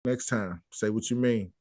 next time. Say what you mean.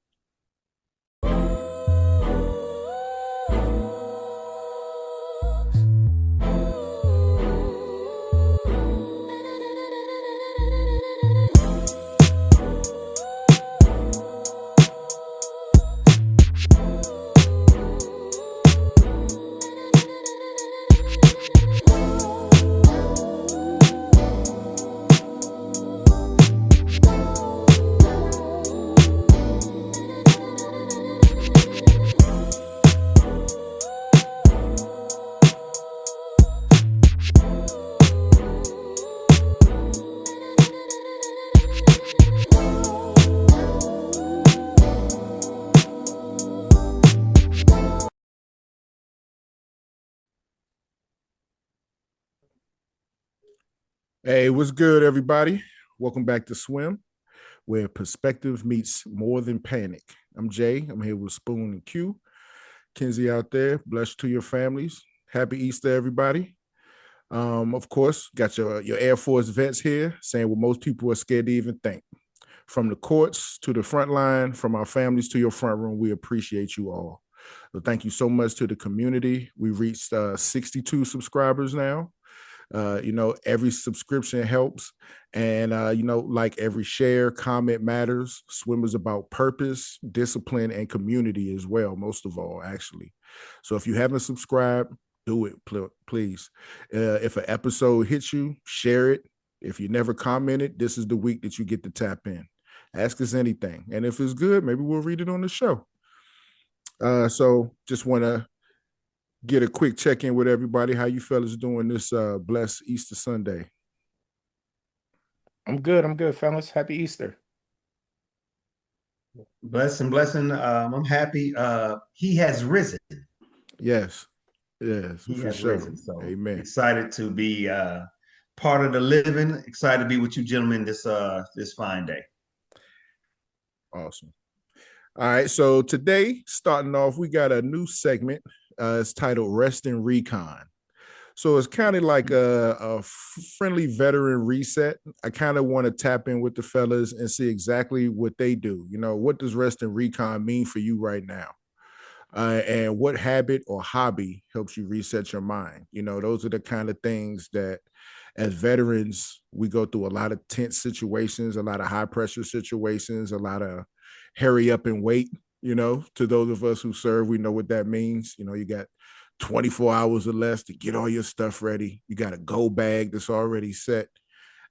Hey, what's good, everybody? Welcome back to S.W.Y.M, where perspective meets more than panic. I'm Jay. I'm here with Spoon and Q. Kenzie out there, blessed to your families. Happy Easter, everybody. Of course, got your Air Force vets here saying what most people are scared to even think. From the courts to the front line, from our families to your front room, we appreciate you all. So thank you so much to the community. We reached 62 subscribers now. Every subscription helps. And, like every share, comment matters. S.W.Y.M is about purpose, discipline, and community as well, most of all, actually. So if you haven't subscribed, do it, please. If an episode hits you, share it. If you never commented, this is the week that you get to tap in. Ask us anything. And if it's good, maybe we'll read it on the show. So just want to get a quick check-in with everybody. How you fellas doing this blessed Easter Sunday? I'm good, fellas. Happy Easter. Blessing. I'm happy. He has risen. Yes, He for has sure. risen. So Amen. excited to be part of the living. Excited to be with you gentlemen this fine day. Awesome. All right, so today, starting off, we got a new segment. It's titled Rest and Recon. So it's kind of like a friendly veteran reset. I kind of want to tap in with the fellas and see exactly what they do. What does Rest and Recon mean for you right now? And what habit or hobby helps you reset your mind? Those are the kind of things that as veterans, we go through a lot of tense situations, a lot of high pressure situations, a lot of hurry up and wait. To those of us who serve, we know what that means. You got 24 hours or less to get all your stuff ready. You got a go bag that's already set.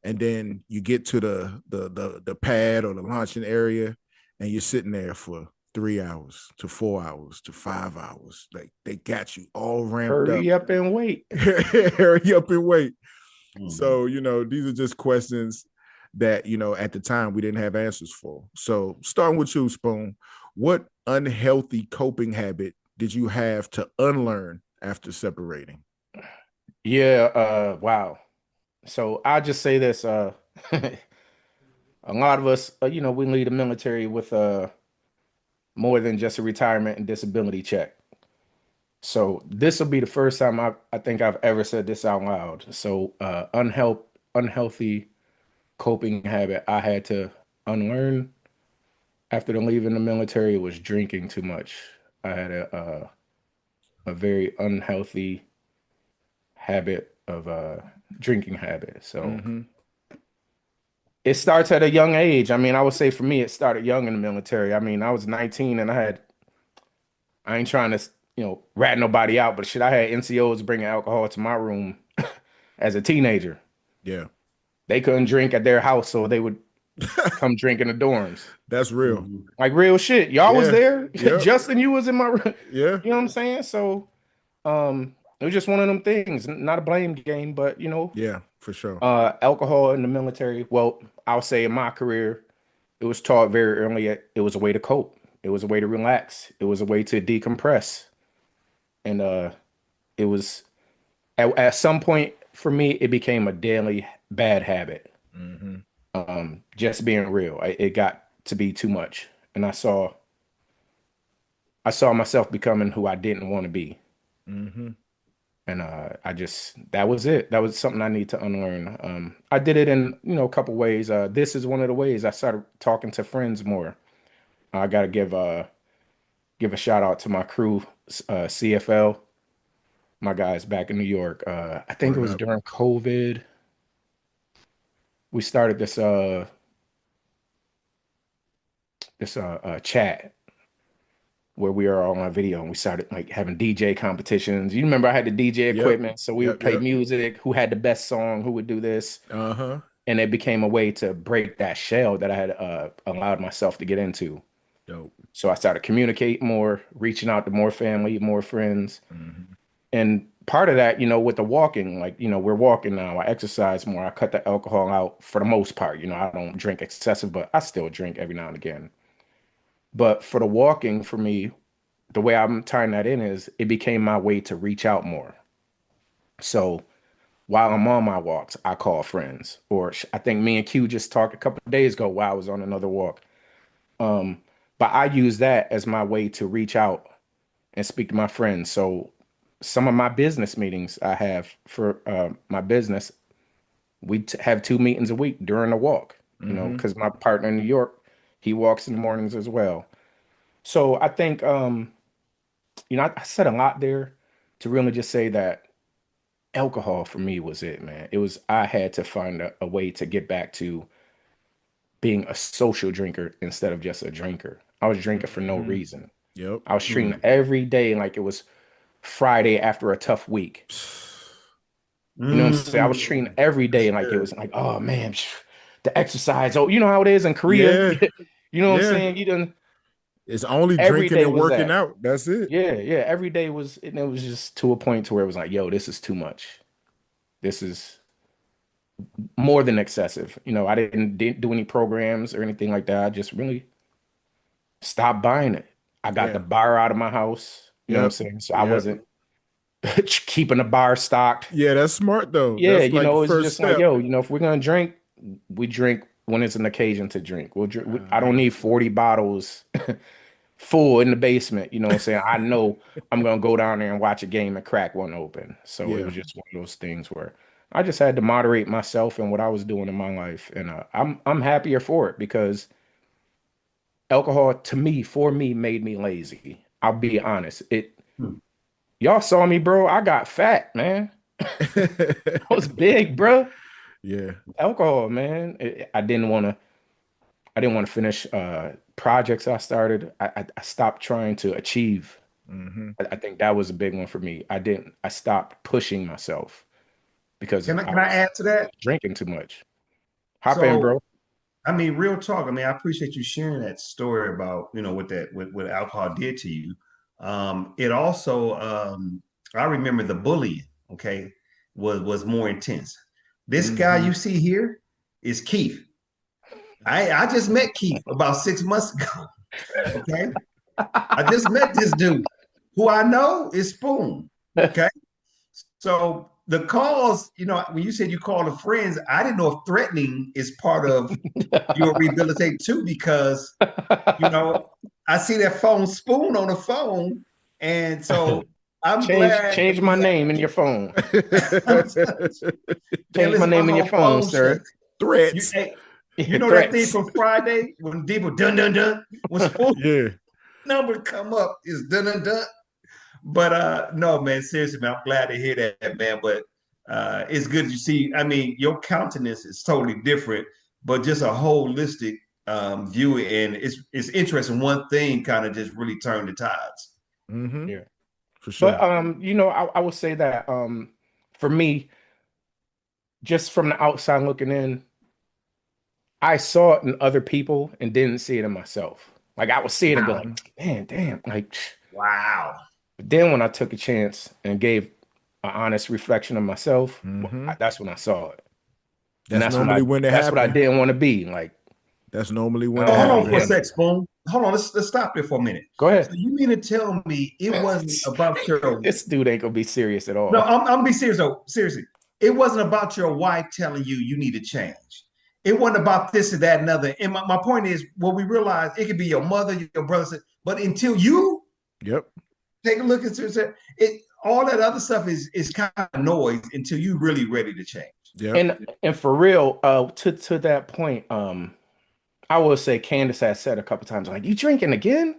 And then you get to the pad or the launching area and you're sitting there for 3 hours to 4 hours to 5 hours. Like they got you all ramped Hurry up and wait. Hurry up and wait. Mm-hmm. So, these are just questions that, at the time we didn't have answers for. So starting with you, Spoon, what unhealthy coping habit did you have to unlearn after separating? Yeah, wow. So I'll just say this. A lot of us, we leave the military with more than just a retirement and disability check. So this will be the first time I think I've ever said this out loud. So unhealthy coping habit I had to unlearn after leaving the military was drinking too much. I had a very unhealthy habit of drinking habit. So it starts at a young age. I mean, I would say for me, it started young in the military. I mean, I was 19 and I ain't trying to, rat nobody out, but shit, I had NCOs bringing alcohol to my room as a teenager. Yeah. They couldn't drink at their house, so they would come drink in the dorms. That's real. Like real shit. Y'all was there. Yep. Justin, you was in my room. Yeah. You know what I'm saying? So it was just one of them things. Not a blame game, but Yeah, for sure. Alcohol in the military. Well, I'll say in my career, it was taught very early. It was a way to cope. It was a way to relax. It was a way to decompress. And it was at some point for me, it became a daily bad habit. Just being real, it got to be too much, and I saw myself becoming who I didn't want to be. And that was it. That was something I need to unlearn. I did it in, a couple ways. This is one of the ways I started talking to friends more. I got to give a shout out to my crew, CFL, my guys back in New York. I think it Word was up. during COVID. We started this chat where we are all on video, and we started like having DJ competitions. You remember I had the DJ Yep. equipment, so we would Yep. play Yep. music, who had the best song, who would do this. Uh-huh. And it became a way to break that shell that I had allowed myself to get into. Dope. So I started communicating more, reaching out to more family, more friends. Mm-hmm. And part of that, with the walking, like, we're walking now. I exercise more. I cut the alcohol out for the most part. I don't drink excessive, but I still drink every now and again. But for the walking, for me, the way I'm tying that in is it became my way to reach out more. So while I'm on my walks, I call friends. Or I think me and Q just talked a couple of days ago while I was on another walk. Um, but I use that as my way to reach out and speak to my friends. So some of my business meetings I have for my business, we have 2 meetings a week during the walk, Mm-hmm. because my partner in New York, he walks in the mornings as well. So I think, I said a lot there to really just say that alcohol for me was it, man. I had to find a way to get back to being a social drinker instead of just a drinker. I was drinking for no Mm-hmm. reason. Yep. I was treating Mm. every day like it was Friday after a tough week. You know what I'm saying? I was treating Mm. every That's day like it good. was like, oh man, the exercise. Oh, you know how it is in Korea? Yeah. You know what I'm Yeah. saying? You done It's only every drinking day and was working that. out. That's it. Yeah, yeah. Every day was, and it was just to a point to where it was like, yo, this is too much. This is more than excessive. I didn't do any programs or anything like that. I just really stopped buying it. I got the Yeah. bar out of my house. You know what I'm Yep. saying? So I Yep. wasn't keeping the bar stocked. Yeah, that's smart though. Yeah, That's like the it's first just like, step. yo, if we're gonna drink, we drink when it's an occasion to drink. We'll drink. I don't Uh-huh. need 40 bottles full in the basement. You know what I'm saying? I know I'm gonna go down there and watch a game and crack one open. So it Yeah. was just one of those things where I just had to moderate myself and what I was doing in my life, and I'm happier for it because alcohol to me, for me, made me lazy. I'll be honest. Hmm. Y'all saw me, bro. I got fat, man. I was big, bro. Yeah. Alcohol, man. I didn't want to finish projects I started. I stopped trying to achieve. Mm-hmm. I think that was a big one for me. I stopped pushing myself because I Can I was add to that? drinking too much. Hop in, So, bro. I mean, real talk. I mean, I appreciate you sharing that story about, what alcohol did to you. It also, I remember the bullying, okay, was more intense. This guy Mm-hmm. you see here is Keith. I just met Keith about 6 months ago. Okay. I just met this dude who I know is Spoon. Okay. So the calls, when you said you called the friends, I didn't know if threatening is part of your rehabilitate too, because you know, I see that phone Spoon on the phone. And so I'm glad that Change my name in your phone. man, Change my listen, my name in your whole phone, phone shut. sir. You Threats. hey, you Yeah, know that thing threats. from Friday when people dun dun dun when Spoon Yeah. number come up is dun dun dun. But no, man, seriously, man, I'm glad to hear that, man. But it's good to see. I mean, your countenance is totally different, but just a holistic view, and it's interesting. One thing kind of just really turned the tides. Mm-hmm. Yeah. For But sure. I would say that for me, just from the outside looking in, I saw it in other people and didn't see it in myself. Like I would see it and be Wow, like, man, damn. Like, wow. but then when I took a chance and gave an honest reflection of myself, Mm-hmm. that's when I saw it. And That's normally when it that's what I happens. didn't want to be. Like, That's normally I when it So don't hold want to on be for a happens. him. sec, Spoon. Hold on, let's stop there for a minute. Go So ahead. you mean to tell me it wasn't about your This dude ain't gonna be serious at no, all. I'm gonna be serious though. Seriously. It wasn't about your wife telling you you need to change. It wasn't about this or that and other. And my point is, what we realize it could be your mother, your brother, but until you Yep. take a look at it. All that other stuff is kind of noise until you really ready to change. Yeah. And for real, to that point, I will say Candace has said a couple times, like, you drinking again?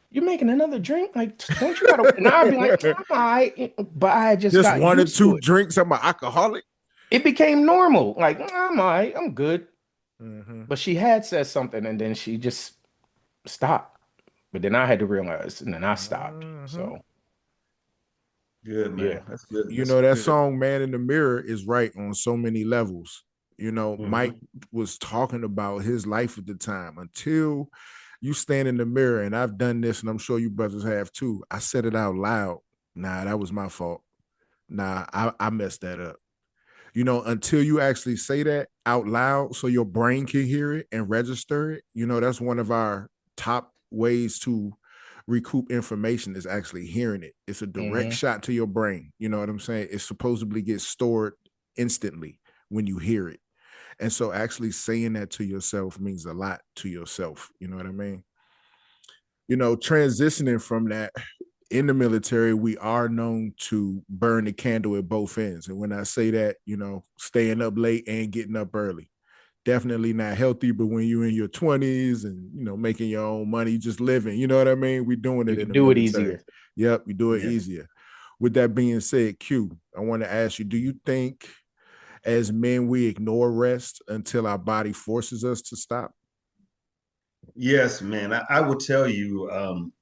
You making another drink? Like, don't you gotta? And I'd be like, I'm all right, but I just Just got one or used to two it. drinks. I'm an alcoholic. It became normal. Like, I'm all right, I'm good. Mm-hmm. But she had said something, and then she just stopped. But then I had to realize, and then I stopped. Mm-hmm. So Good, yeah. man. That's good. You That's know, that good. song "Man in the Mirror" is right on so many levels. You know, Mike Mm-hmm. was talking about his life at the time. Until you stand in the mirror, and I've done this, and I'm sure you brothers have too. I said it out loud. Nah, that was my fault. Nah, I messed that up. You know, until you actually say that out loud so your brain can hear it and register it, you know, that's one of our top ways to recoup information is actually hearing it. It's a direct Hmm. shot to your brain. You know what I'm saying? It supposedly gets stored instantly when you hear it. And so actually saying that to yourself means a lot to yourself. You know what I mean? You know, transitioning from that in the military, we are known to burn the candle at both ends. And when I say that, you know, staying up late and getting up early, definitely not healthy. But when you're in your 20s and, you know, making your own money, just living, you know what I mean? We're doing You it in can the do it military. easier. Yep, we do it Yeah. easier. With that being said, Q, I want to ask you, do you think as men we ignore rest until our body forces us to stop? Yes, man. I will tell you,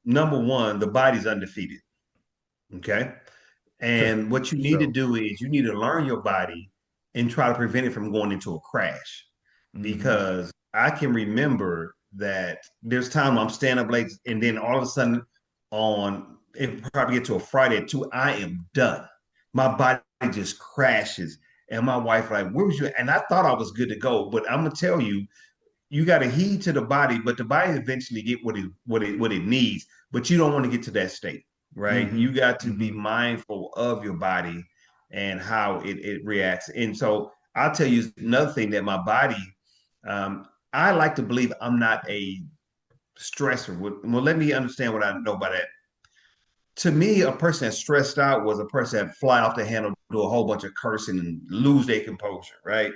number one, the body's undefeated. Okay. And what you For need to sure. do is you need to learn your body and try to prevent it from going into a crash. Mm-hmm. Because I can remember that there's time I'm staying up late, and then all of a sudden, on it probably get to a Friday at 2, I am done. My body just crashes. And my wife, like, where was you? And I thought I was good to go. But I'm gonna tell you, you got to heed to the body, but the body eventually get what it needs. But you don't want to get to that state, right? Mm-hmm. You got to be Mm-hmm. mindful of your body and how it reacts. And so I'll tell you another thing that my body, I like to believe I'm not a stressor. Well, let me understand what I know by that. To me, a person that's stressed out was a person that fly off the handle, do a whole bunch of cursing and lose their composure, right?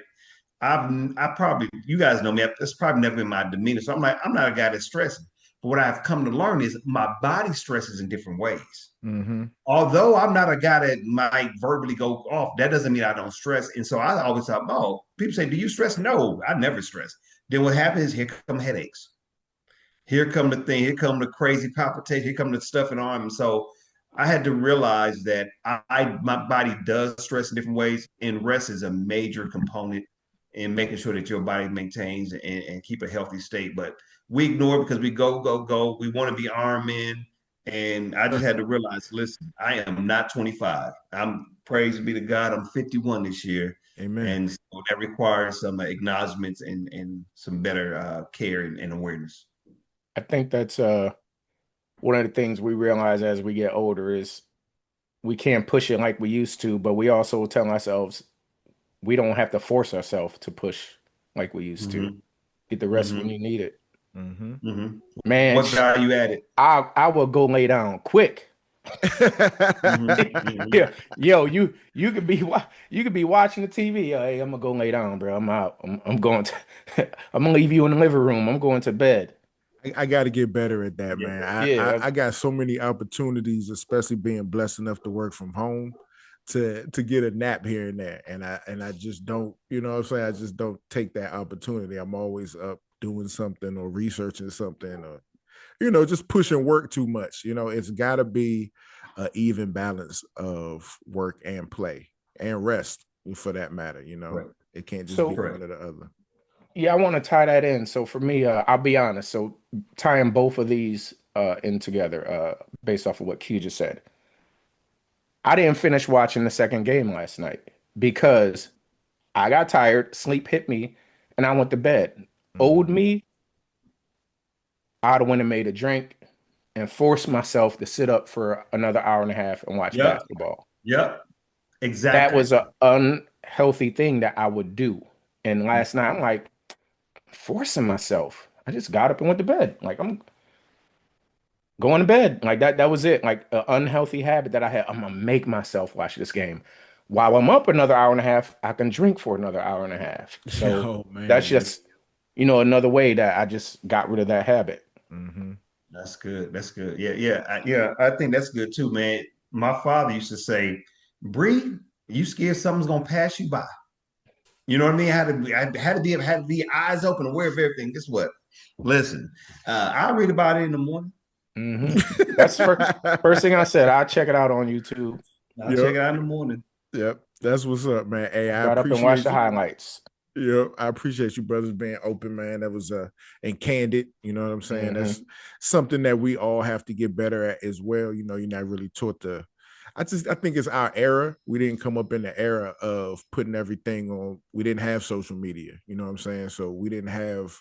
I probably, you guys know me, that's probably never been my demeanor. So I'm like, I'm not a guy that's stressing. But what I've come to learn is my body stresses in different ways. Mm-hmm. Although I'm not a guy that might verbally go off, that doesn't mean I don't stress. And so I always thought, oh, people say, do you stress? No, I never stress. Then what happens is here come headaches. Here come the thing, here come the crazy palpitation, here come the stuff in arm. And so I had to realize that my body does stress in different ways, and rest is a major component in making sure that your body maintains and keep a healthy state. But we ignore it because we go, go, go. We want to be Iron Men. And I just had to realize, listen, I am not 25. I'm praise be to God, I'm 51 this year. Amen. And so that requires some acknowledgments and some better care and awareness. I think that's one of the things we realize as we get older is we can't push it like we used to, but we also tell ourselves we don't have to force ourselves to push like we used to. Mm-hmm. Get the rest when Mm-hmm. you need it. Mm-hmm. Mm-hmm. Man, What value added? I will go lay down quick. Mm-hmm. Mm-hmm. Yeah, yo, you could be you could be watching the TV. Hey, I'm gonna go lay down, bro. I'm out. I'm going to I'm gonna leave you in the living room. I'm going to bed. I got to get better at that, Yeah. man. Yeah, I got so many opportunities, especially being blessed enough to work from home, to get a nap here and there, and I just don't, you know what I'm saying? I just don't take that opportunity. I'm always up doing something or researching something, or you know, just pushing work too much. You know, it's got to be an even balance of work and play and rest, for that matter. You know, Right. it can't just be so Correct. one or the other. yeah, I want to tie that in. So for me, I'll be honest. So tying both of these in together, based off of what Q just said, I didn't finish watching the second game last night because I got tired, sleep hit me, and I went to bed. Mm-hmm. Old me, I'd have went and made a drink and forced myself to sit up for another hour and a half and watch Yep. basketball. Yep. That Exactly. was an unhealthy thing that I would do. And last night, I'm like forcing myself. I just got up and went to bed. Like I'm going to bed. Like that was it. Like an unhealthy habit that I had. I'm gonna make myself watch this game. While I'm up another hour and a half, I can drink for another hour and a half. So Oh that's man. just, another way that I just got rid of that habit. Mm-hmm. That's good. That's good. Yeah. I think that's good too, man. My father used to say, "Bree, you scared something's gonna pass you by." You know what I mean? I had to be eyes open, aware of everything. Guess what? Listen, I read about it in the morning. Hmm That's first thing I said. I'll check it out on YouTube. I'll check Yep. it out in the morning. Yep. That's what's up, man. Hey, I Got up and watched appreciate the you. highlights. Yep. I appreciate you brothers being open, man. That was and candid. You know what I'm saying? Hmm That's something that we all have to get better at as well. You're not really taught I think it's our era. We didn't come up in the era of putting everything on. We didn't have social media. You know what I'm saying? So we didn't have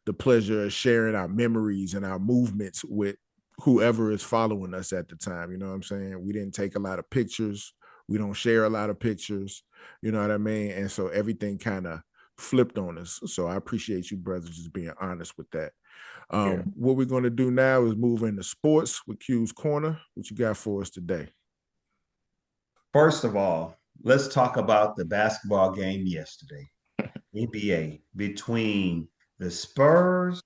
the pleasure of sharing our memories and our movements with whoever is following us at the time. You know what I'm saying? We didn't take a lot of pictures. We don't share a lot of pictures. You know what I mean? And so everything kind of flipped on us. So I appreciate you brothers just being honest with that. Yeah. What we're going to do now is move into sports with Q's Corner. What you got for us today? First of all, let's talk about the basketball game yesterday, NBA, between the Spurs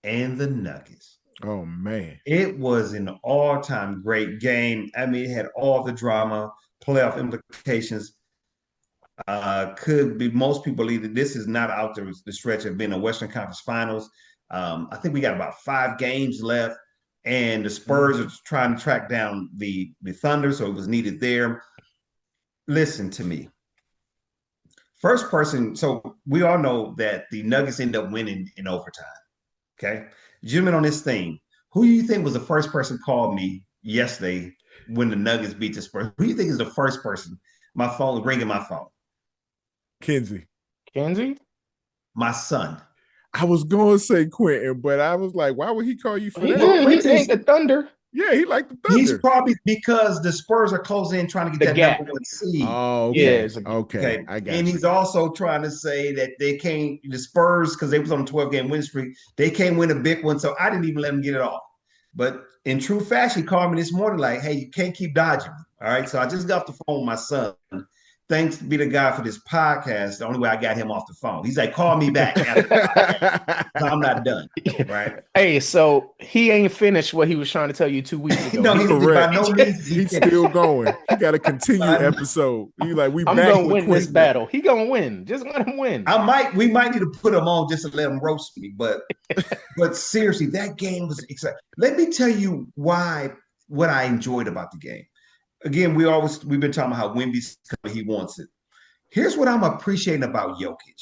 and the Nuggets. Oh man. It was an all-time great game. I mean, it had all the drama, playoff implications. Could be most people believe that this is not out the stretch of being a Western Conference Finals. I think we got about 5 games left, and the Spurs are trying to track down the Thunder, so it was needed there. Listen to me. First person, so we all know that the Nuggets end up winning in overtime. Okay. Gentlemen, on this thing, who do you think was the first person called me yesterday when the Nuggets beat the Spurs? Who do you think is the first person? My phone, ringing my phone. Kenzie. Kenzie? My son. I was going to say Quentin, but I was like, why would he call you for He, that? he ain't the Thunder. Yeah, he liked the He's Thunder. probably because the Spurs are closing in trying to get The that gap. number 1 seed. Oh, Yeah, okay. Okay. I got And you. he's also trying to say that they can't, the Spurs, because they was on a 12-game win streak, they can't win a big one. So I didn't even let him get it off. But in true fashion, he called me this morning like, hey, you can't keep dodging me. All right. So I just got off the phone with my son. Thanks be to God for this podcast. The only way I got him off the phone. He's like, call me back after the podcast. So I'm not done. Right. Hey, so he ain't finished what he was trying to tell you 2 weeks ago. No, he's by no means. He's still going. He got to continue episode. He like, we I'm back gonna with win this Quentin. battle. He gonna win. Just let him win. We might need to put him on just to let him roast me. But seriously, that game was exciting. Let me tell you what I enjoyed about the game. Again, we've been talking about how Wemby's coming, he wants it. Here's what I'm appreciating about Jokic.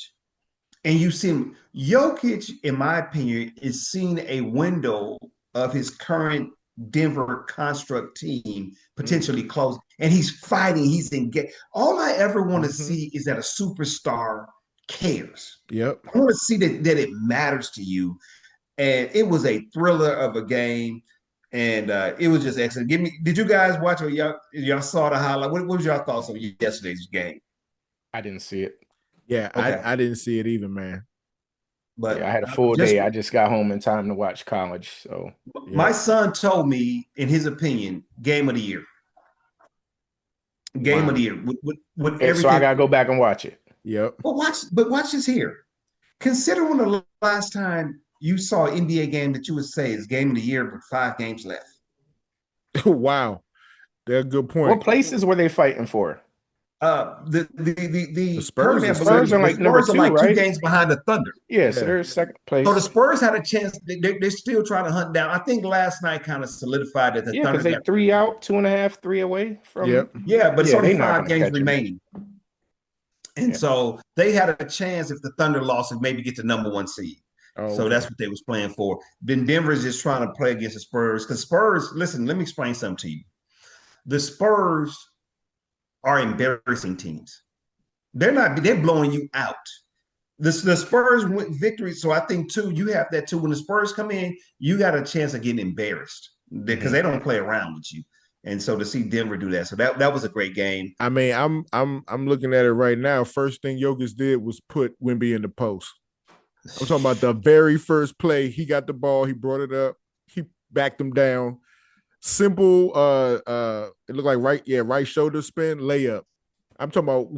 And you see him, Jokic, in my opinion, is seeing a window of his current Denver construct team potentially close. And he's fighting, he's engaged. All I ever want to see is that a superstar cares. Yep. I want to see that it matters to you. And it was a thriller of a game. And it was just excellent. Did you guys watch or y'all saw the highlight? What was your thoughts on yesterday's game? I didn't see it. Yeah, Okay. I didn't see it either, man. But yeah, I had a full day. I just got home in time to watch college. So my son told me, in his opinion, game of the year. Game of the year. With everything. So I gotta go back and watch it. Yep. But watch this here. Consider when the last time you saw an NBA game that you would say is game of the year with 5 games left. Wow. That's a good point. What places were they fighting for? The Spurs. currently, I The believe, Spurs are like number 2, like 2 right? games behind the Thunder. Yeah, so they're second place. So the Spurs had a chance. They're still trying to hunt down. I think last night kind of solidified that the Thunder because they 3 out, 2.5, 3 away from. Yep. Yeah, but it's Yeah, only they not 5 gonna games catch 'em. remaining. And so they had a chance if the Thunder lost to maybe get the number 1 seed. Oh, So that's what they was playing for. Then Denver's just trying to play against the Spurs. Because Spurs, listen, let me explain something to you. The Spurs are embarrassing teams. They're blowing you out. The Spurs win victory. So I think too, you have that too. When the Spurs come in, you got a chance of getting embarrassed because they don't play around with you. And so to see Denver do that, so that was a great game. I mean, I'm looking at it right now. First thing Jokic did was put Wemby in the post. I'm talking about the very first play. He got the ball. He brought it up. He backed him down. Simple, it looked like right shoulder spin, layup. I'm talking about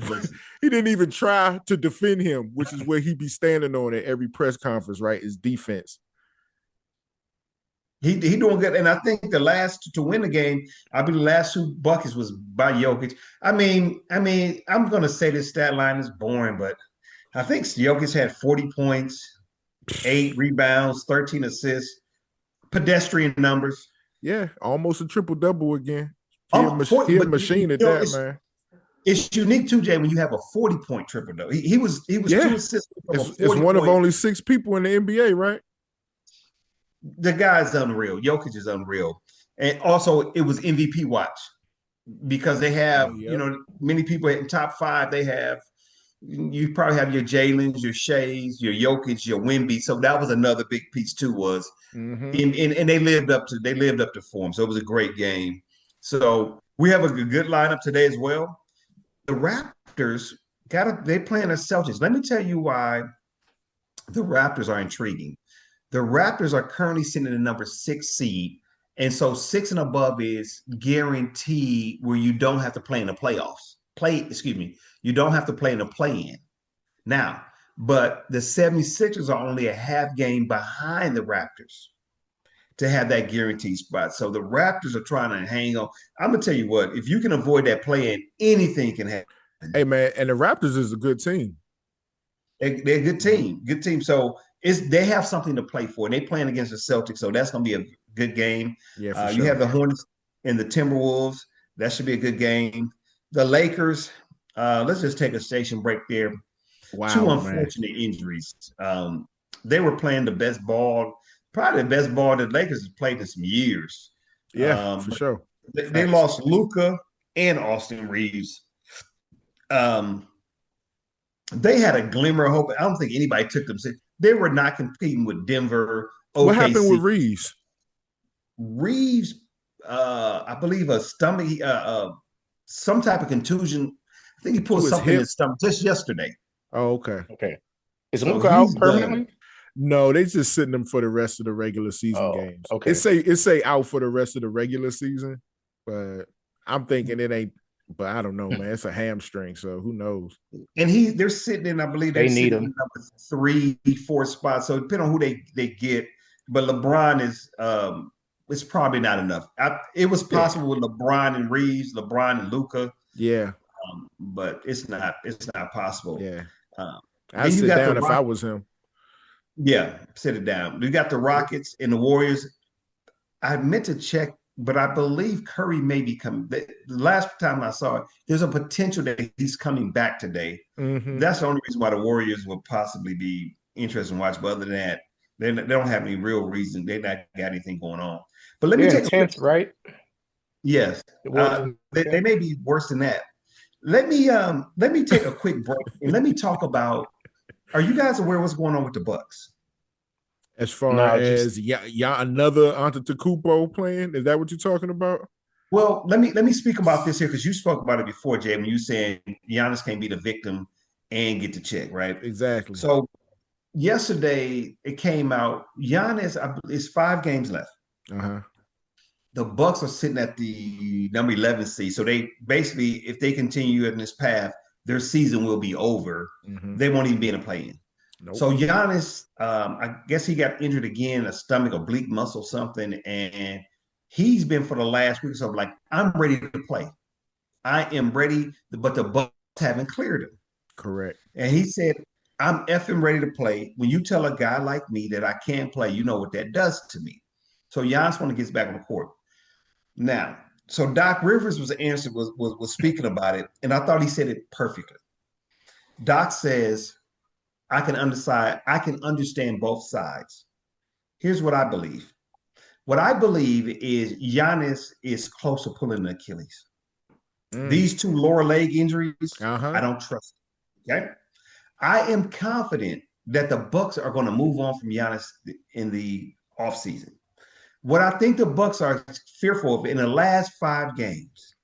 he didn't even try to defend him, which is where he be standing on at every press conference, right? Is defense. He doing good, and I think the last to win the game, I believe the last 2 buckets was by Jokic. I mean, I'm gonna say this stat line is boring, but I think Jokic had 40 points, 8 rebounds, 13 assists, pedestrian numbers. Yeah, almost a triple double again. He a machine at that, man. It's unique too, Jay, when you have a 40-point triple double. He was 2 assists from it's one of only 6 people in the NBA, right? The guy's unreal. Jokic is unreal. And also it was MVP watch because they have, many people in top 5, you probably have your Jalen's, your Shea's, your Jokic, your Wemby. So that was another big piece too, was and they lived up to form. So it was a great game. So we have a good lineup today as well. The Raptors they playing the Celtics. Let me tell you why the Raptors are intriguing. The Raptors are currently sitting in the number 6 seed. And so 6 and above is guaranteed where you don't have to play in the playoffs. You don't have to play in the play-in. Now, but the 76ers are only a half game behind the Raptors to have that guaranteed spot. So the Raptors are trying to hang on. I'm going to tell you what, if you can avoid that play-in, anything can happen. Hey, man, and the Raptors is a good team. They're a good team. So they have something to play for. And they're playing against the Celtics, so that's going to be a good game. Yeah, for sure. You have the Hornets and the Timberwolves. That should be a good game. The Lakers, let's just take a station break there. Wow, 2 unfortunate injuries. They were playing the best ball, probably the best ball the Lakers have played in some years. Yeah, for sure. They lost Luka and Austin Reeves. They had a glimmer of hope. I don't think anybody took them. They were not competing with Denver. OKC. What happened with Reeves? Reeves, I believe a stomach, some type of contusion. I think he pulled something in his stomach just yesterday. Oh, okay. Okay. Is Luka out permanently? Done. No, they just sitting them for the rest of the regular season games. Okay. It say out for the rest of the regular season, but I'm thinking it ain't. But I don't know, man. It's a hamstring, so who knows? And they're sitting in, I believe they need him number 3, 4 spots. So depending on who they get, but LeBron is it's probably not enough. It was possible with LeBron and Reeves, LeBron and Luka. Yeah, but it's not possible. Yeah, I'd sit down if I was him. Yeah, sit it down. We got the Rockets and the Warriors. I meant to check, but I believe Curry may be coming. The last time I saw it, there's a potential that he's coming back today. Mm-hmm. That's the only reason why the Warriors will possibly be interested in watching. But other than that, they don't have any real reason. They not got anything going on. But let me take 10th, right? Yes, they may be worse than that. Let me take a quick break and let me talk about. Are you guys aware of what's going on with the Bucks? As far as another Antetokounmpo playing, is that what you're talking about? Well, let me speak about this here because you spoke about it before, Jay, when you saying Giannis can't be the victim and get the check, right? Exactly. So yesterday it came out. Giannis is 5 games left. Uh-huh. The Bucks are sitting at the number 11 seed. So they basically, if they continue in this path, their season will be over. Mm-hmm. They won't even be in a play-in. Nope. So Giannis, I guess he got injured again, a stomach, oblique muscle, something, and he's been for the last week or so like, I'm ready to play. I am ready, but the Bucks haven't cleared him. Correct. And he said, I'm effing ready to play. When you tell a guy like me that I can't play, you know what that does to me. So Giannis want to get back on the court. Now, so Doc Rivers was speaking about it, and I thought he said it perfectly. Doc says, I can understand both sides. Here's what I believe. What I believe is Giannis is close to pulling an Achilles. These 2 lower leg injuries, I don't trust. Okay. I am confident that the Bucks are going to move on from Giannis in the offseason. What I think the Bucks are fearful of in the last 5 games,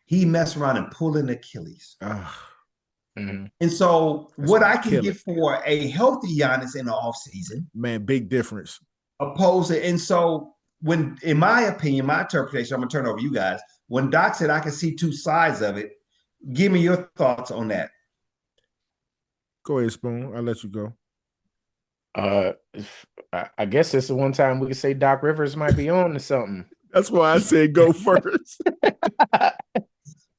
he messed around and pulled an Achilles. Mm-hmm. And so what I can get for a healthy Giannis in the offseason. Man, big difference. And so when, in my opinion, my interpretation, I'm gonna turn it over to you guys. When Doc said I can see two sides of it, give me your thoughts on that. Go ahead, Spoon. I'll let you go. I guess it's the one time we could say Doc Rivers might be on to something. That's why I said go first.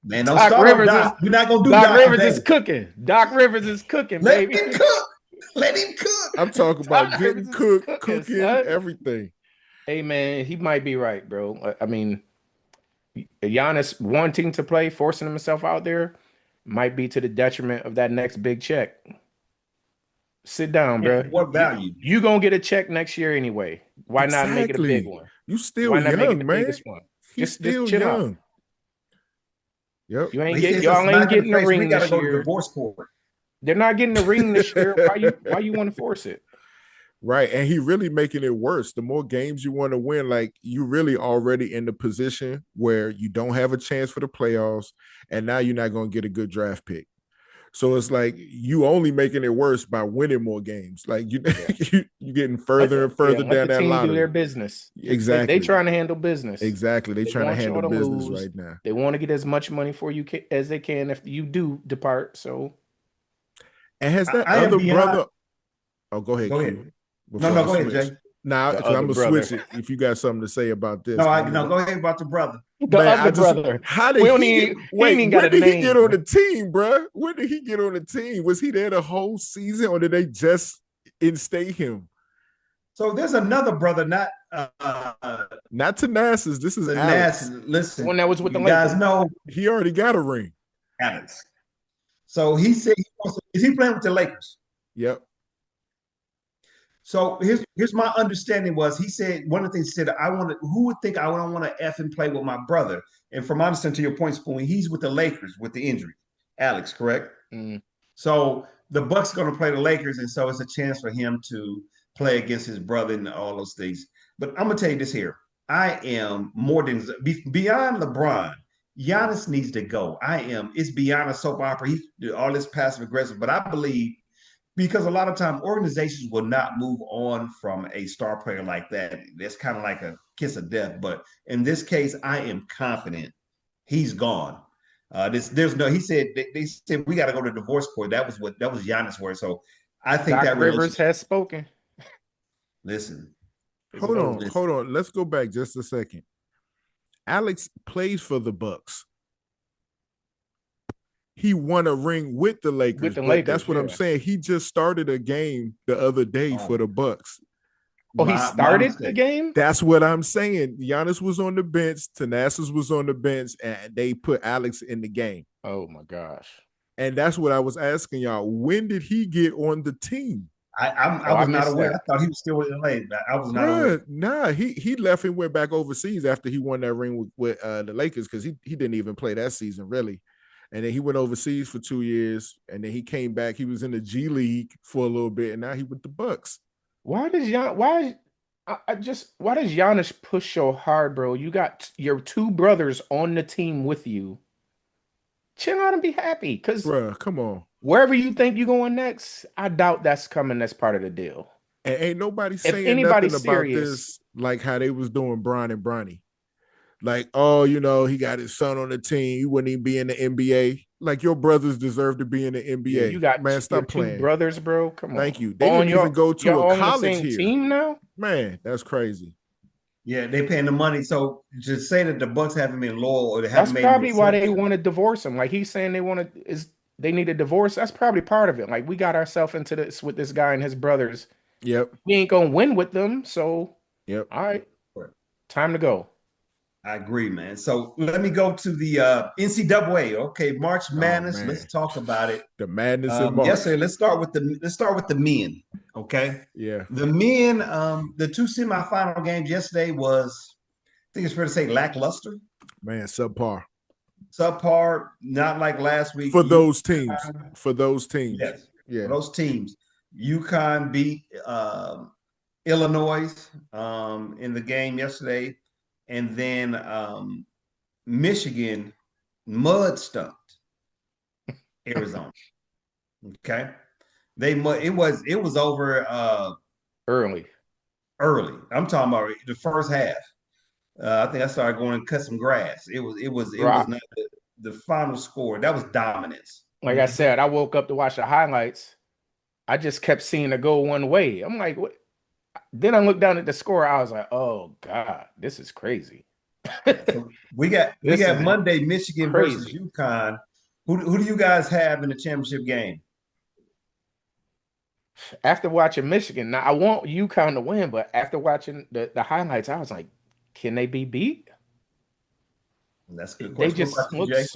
Man, don't start Rivers Doc. We're not gonna do Doc Rivers today. is cooking. Doc Rivers is cooking, Let baby. him cook. Let him cook. I'm talking about getting cooked, cooking, everything. Hey, man, he might be right, bro. I mean, Giannis wanting to play, forcing himself out there, might be to the detriment of that next big check. Sit down, bro. What value? You gonna get a check next year anyway. Why not make it a big one? You still young, man. Just chill young. Out. Yep. Y'all ain't getting the ring this year. Divorce court. They're not getting the ring this year. Why you want to force it? Right. And he really making it worse. The more games you want to win, like you really already in the position where you don't have a chance for the playoffs, and now you're not going to get a good draft pick. So it's like you only making it worse by winning more games. Like you getting further and further down that line. Do their business. Exactly. They trying to handle business. Exactly. They trying to handle business right now. They want to get as much money for you as they can if you do depart. So, and has that other brother? Oh, go ahead. Go ahead. No, go ahead, Jay. Now, I'm gonna switch it. If you got something to say about this, no, go ahead about the brother. Brother. How did he when did he get on the team, bro? When did he get on the team? Was he there the whole season, or did they just instate him? So there's another brother, not Tanasis. This is Alex. Listen, one that was with the guys know he already got a ring. Alex. So he said is he playing with the Lakers? Yep. So here's my understanding was he said one of the things he said who would think I don't want to F and play with my brother? And from my understanding to your point, Spoon, he's with the Lakers with the injury. Alex, correct? Mm. So the Bucks are going to play the Lakers, and so it's a chance for him to play against his brother and all those things. But I'm gonna tell you this here: I am more than beyond LeBron. Giannis needs to go. It's beyond a soap opera. He's all this passive aggressive, but I believe. Because a lot of time organizations will not move on from a star player like that. That's kind of like a kiss of death. But in this case, I am confident he's gone. He said they said we got to go to divorce court. That was Giannis' word. So I think Doc that Rivers has spoken. Listen. Hold on. Let's go back just a second. Alex plays for the Bucks. He won a ring with the Lakers. That's what I'm saying. He just started a game the other day for the Bucks. Oh, he started the game? That's what I'm saying. Giannis was on the bench, Thanasis was on the bench, and they put Alex in the game. Oh my gosh. And that's what I was asking y'all. When did he get on the team? I was not aware. I thought he was still with LA. I was not aware. Nah, he left and went back overseas after he won that ring with the Lakers because he didn't even play that season, really. And then he went overseas for 2 years, and then he came back. He was in the G League for a little bit, and now he with the Bucks. Why does Giannis push so hard, bro? You got your two brothers on the team with you. Chill out and be happy, because come on. Wherever you think you're going next, I doubt that's coming as part of the deal. And ain't nobody saying nothing about this, like how they was doing Bron and Bronny. Like, oh, he got his son on the team. He wouldn't even be in the NBA. Like, your brothers deserve to be in the NBA. Yeah, you got stop playing. Two brothers, bro. Come on. Thank you. They didn't even go to a college here. Team now, man. That's crazy. Yeah, they paying the money. So to say that the Bucks haven't been loyal or they haven't made. That's probably why they want to divorce him. Like he's saying they need a divorce. That's probably part of it. Like we got ourselves into this with this guy and his brothers. Yep. We ain't gonna win with them. So yep. All right. Time to go. I agree, man. So let me go to the NCAA. Okay, March Madness. Let's talk about it. The madness in March. Yes, sir. Let's start with the men. Okay. Yeah. The men. The two semifinal games yesterday was, I think it's fair to say, lackluster. Man, subpar. Subpar. Not like last week. For those teams. Yes. Yeah. For those teams. UConn beat Illinois in the game yesterday. And then Michigan mud stumped Arizona. Okay, it was over early. early. I'm talking about the first half. I think I started going and cut some grass. It was Right. not the final score. That was dominance. Like I said, I woke up to watch the highlights. I just kept seeing it go one way. I'm like, what? Then I looked down at the score. I was like, oh God, this is crazy. So we This got is Monday, Michigan versus crazy. UConn. Who do you guys have in the championship game? After watching Michigan, now I want UConn to win, but after watching the highlights, I was like, can they be beat? And that's a good They question. What just about you, look Jay?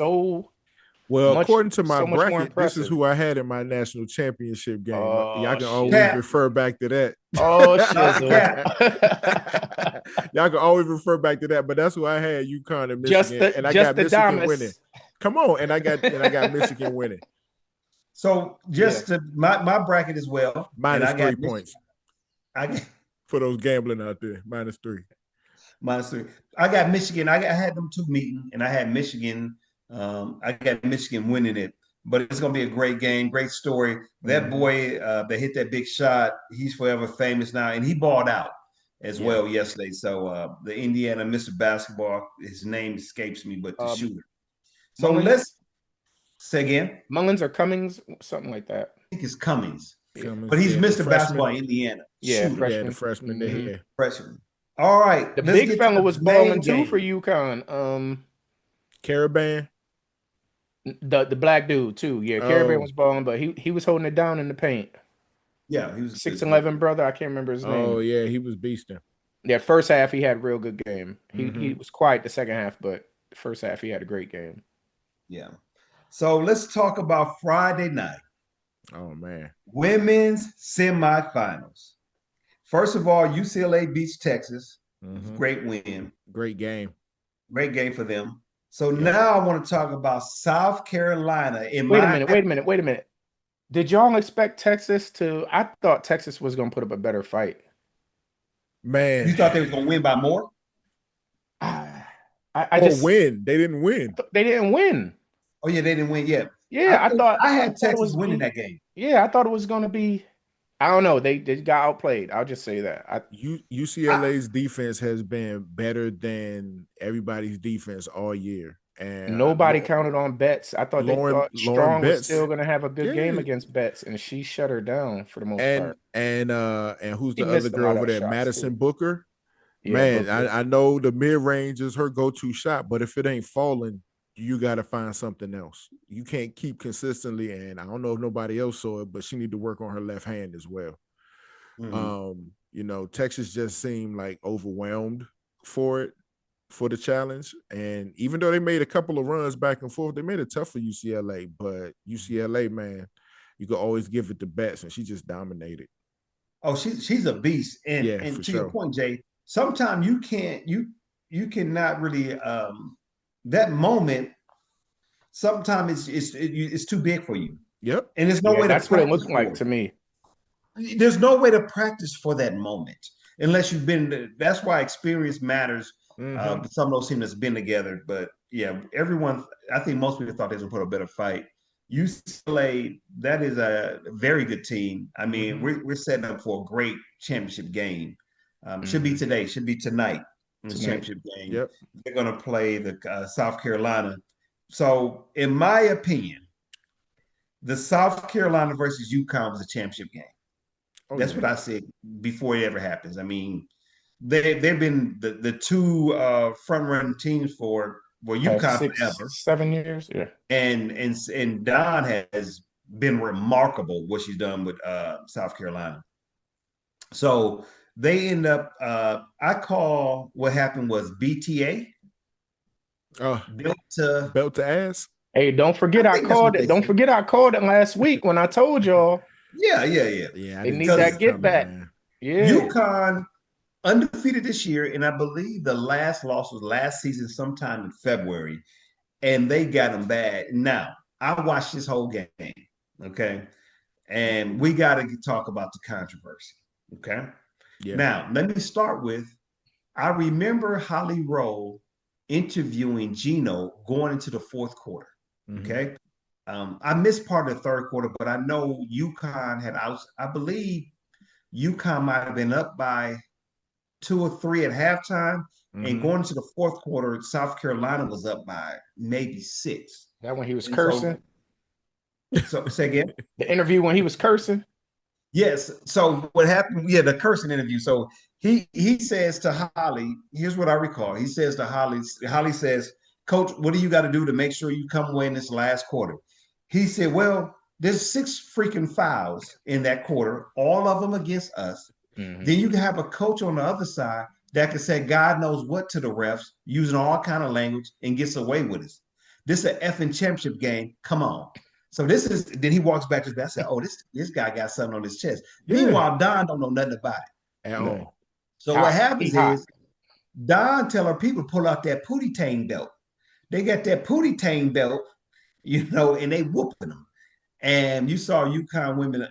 Well, according to my so much more bracket, this is impressive. who I had in my national championship game. Y'all Oh can always shit. Cap. refer back to that. Oh Cap. shizzle. Y'all can always refer back to that, but that's who I had, UConn and Michigan, and I just got the Michigan winning. Damas. Come on, and I got Michigan winning. So Yeah. just to my bracket as well, and Minus I got 3 points I got for those gambling out there. -3. -3. I got Michigan. I had them two meeting, and I had Michigan. I got Michigan winning it, but it's going to be a great game, great story. That boy that hit that big shot, he's forever famous now, and he balled out as well yesterday. So the Indiana Mr. Basketball, his name escapes me, but the shooter. So Mullins, let's say again. Mullins or Cummings, something like that. I think it's Cummings, but Cummins, he's yeah, the Mr. Basketball freshman. in Indiana, Yeah, shooter, Yeah, the freshman. freshman there. Mhm. Yeah. freshman. All right, The let's big get to fella the was balling main too for game. UConn. Caravan. The black dude too. Yeah, Caribbean Oh, was balling, but he was holding it down in the paint. Yeah, he was a good 6'11" brother. I can't remember his oh name. yeah, he was beasting. Yeah, first half he had a real good game. He Mm-hmm. was quiet the second half, but the first half he had a great game. Yeah. So let's talk about Friday night, Oh man. women's semifinals. First of all, UCLA beats Texas. Mm-hmm. Great win. Great game. Great game for them. So Yep. now I want to talk about South Carolina. Wait a minute. Did y'all expect Texas to? I thought Texas was going to put up a better fight. Man. You thought they was going to win by more? I just win. They didn't win. They didn't win. Oh yeah, they didn't win yet. Yeah, I had thought Texas winning that game. Yeah, I thought it was going to be. I don't know. They got outplayed. I'll just say that. UCLA's defense has been better than everybody's defense all year. And nobody counted on Betts. I thought Lauren Strong was Betts still going to have a good game against Betts, and she shut her down for the most part. And who's She the other missed a girl lot over of there? shots, Madison too. Booker. Yeah, Man, Booker. I know the mid-range is her go-to shot, but if it ain't falling, you got to find something else. You can't keep consistently, and I don't know if nobody else saw it, but she need to work on her left hand as well. Mm-hmm. Texas just seemed like overwhelmed for the challenge. And even though they made a couple of runs back and forth, they made it tough for UCLA. But UCLA, man, you could always give it to Betts, and she just dominated. Oh, she's a beast. And Yeah, and for to sure. your point, Jay, sometimes you cannot really that moment. Sometimes it's too big for you. Yep. And there's no way to that's what it practice looked for like it. to me. There's no way to practice for that moment unless you've been. That's why experience matters. Mm-hmm. Some of those teams that's been together, but yeah, everyone. I think most people thought they was going to put a better fight. UCLA, that is a very good team. I mean, we're setting up for a great championship game. Should be today. Should be tonight. In the championship game. Yep. They're going to play the South Carolina. So, in my opinion, the South Carolina versus UConn was a championship game. Oh, That's what I said before it ever happens. I mean, they've been the two front running teams for UConn 6, forever, 7 years. Yeah, and Don has been remarkable what she's done with South Carolina. So they end up. I call what happened was BTA. Belt to ass. Hey, don't forget I called it. Don't forget I called it last week when I told y'all. Yeah. They need that get back. Man. Yeah. UConn undefeated this year, and I believe the last loss was last season, sometime in February, and they got them bad. Now I watched this whole game, okay, and we got to talk about the controversy, okay. Yeah. Now let me start with. I remember Holly Rowe interviewing Gino going into the fourth quarter. Okay. I missed part of the third quarter, but I know UConn had I believe UConn might have been up by 2 or 3 at halftime. And going into the fourth quarter, South Carolina was up by maybe 6. That when he was And cursing. So say again. The interview when he was cursing. Yes. So what happened? Yeah, the cursing interview. So he says to Holly, here's what I recall. He says to Holly says, Coach, what do you got to do to make sure you come away in this last quarter? He said, well, there's 6 freaking fouls in that quarter, all of them against us. Then you can have a coach on the other side that can say God knows what to the refs using all kind of language and gets away with it. This is an effing championship game. Come on. So this is, then he walks back to the bench. I said, oh, this guy got something on his chest. Yeah. Meanwhile, Don don't know nothing about it. At all. So what happens is Don tell her people pull out that Pootie Tang belt. They got that Pootie Tang belt, and they whooping them. And you saw UConn women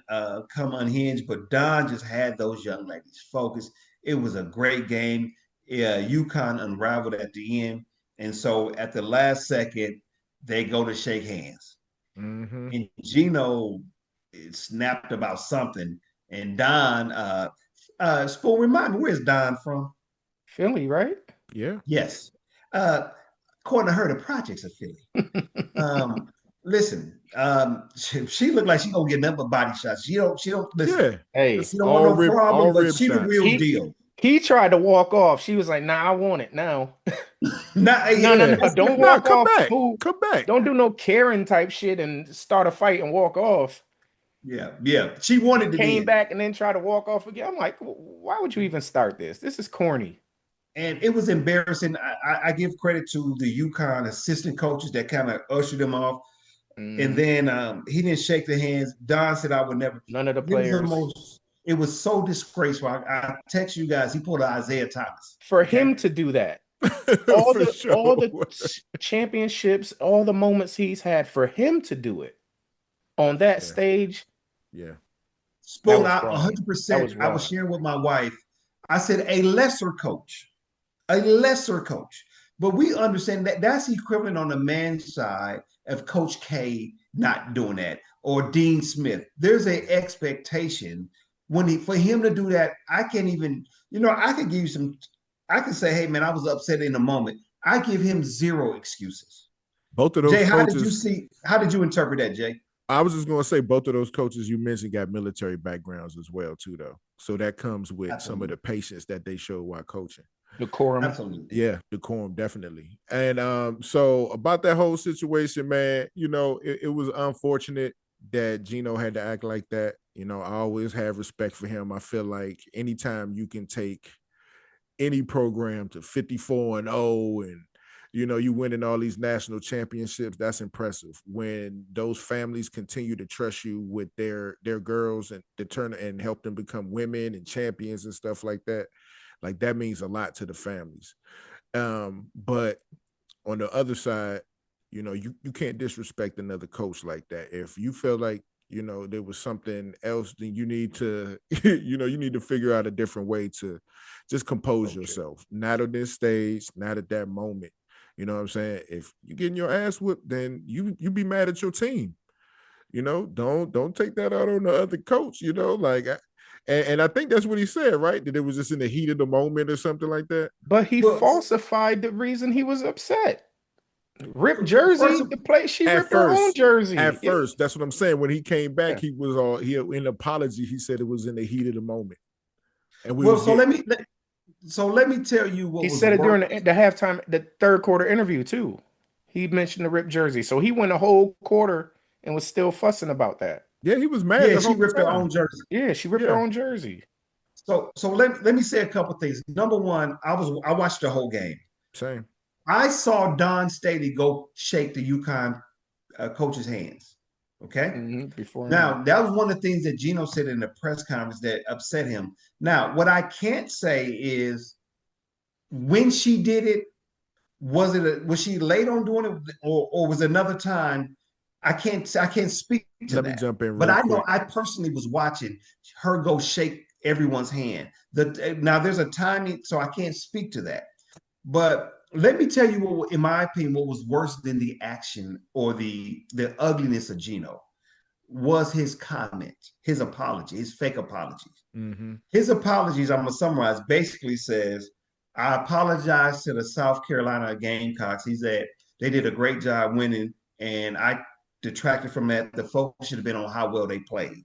come unhinged, but Don just had those young ladies focused. It was a great game. UConn unraveled at the end. And so at the last second, they go to shake hands. And Gino snapped about something. And Don, Spoon, remind me, where's Don from? Philly, right? Yeah. Yes. According to her, the projects of Philly. Listen, she looked like she gonna get nothing but body shots. She don't listen. Yeah. Hey, she don't want no problem, but she the real deal. He tried to walk off. She was like, nah, I want it now. No, don't walk off. Come back. Don't do no Karen type shit and start a fight and walk off. Yeah. She wanted to came back and then try to walk off again. I'm like, why would you even start this? This is corny. And it was embarrassing. I give credit to the UConn assistant coaches that kind of ushered them off. And then he didn't shake the hands. Don said, I would never. None of the players. It was so disgraceful. I text you guys. He pulled Isaiah Thomas. For him to do that. all the championships, all the moments he's had, for him to do it on that stage. Yeah. Spoon out 100%. I was sharing with my wife. I said a lesser coach. But we understand that that's equivalent on the men's side of Coach K not doing that, or Dean Smith. There's an expectation for him to do that. I can't even, I could give you some. I could say, hey man, I was upset in the moment. I give him 0 excuses. Both of those Jay, coaches, how did you interpret that, Jay? I was just going to say both of those coaches you mentioned got military backgrounds as well too, though. So that comes with some of the patience that they show while coaching. Decorum. Absolutely. Yeah, decorum, definitely. And so about that whole situation, man, it was unfortunate that Gino had to act like that. I always have respect for him. I feel like anytime you can take any program to 54-0 and you winning all these national championships, that's impressive. When those families continue to trust you with their girls and to turn and help them become women and champions and stuff like that means a lot to the families. But on the other side, you can't disrespect another coach like that. If you feel like, there was something else, then you need to, you need to figure out a different way to just compose yourself. Not on this stage, not at that moment. You know what I'm saying? If you're getting your ass whipped, then you be mad at your team. Don't take that out on the other coach, and I think that's what he said, right? That it was just in the heat of the moment or something like that. But he falsified the reason he was upset. Ripped jersey, the place she ripped her own jersey. At first, that's what I'm saying. When he came back, he was in an apology. He said it was in the heat of the moment. And let me tell you what he said it during the halftime, the third quarter interview too. He mentioned the ripped jersey, so he went a whole quarter and was still fussing about that. Yeah, he was mad. Yeah, she ripped her own jersey. Yeah, she ripped her own jersey. So let me say a couple things. Number one, I watched the whole game. Same. I saw Don Staley go shake the UConn coach's hands. Okay. Before now, that was one of the things that Gino said in the press conference that upset him. Now, what I can't say is when she did it, was she late on doing it, or was another time? I can't speak to that. Let me jump in. But I know I personally was watching her go shake everyone's hand. Now there's a timing, so I can't speak to that. But let me tell you what, in my opinion, what was worse than the action or the ugliness of Gino was his comment, his apology, his fake apologies. Mm-hmm. His apologies, I'm going to summarize, basically says, I apologize to the South Carolina Gamecocks. He said they did a great job winning, and I detracted from that. The focus should have been on how well they played.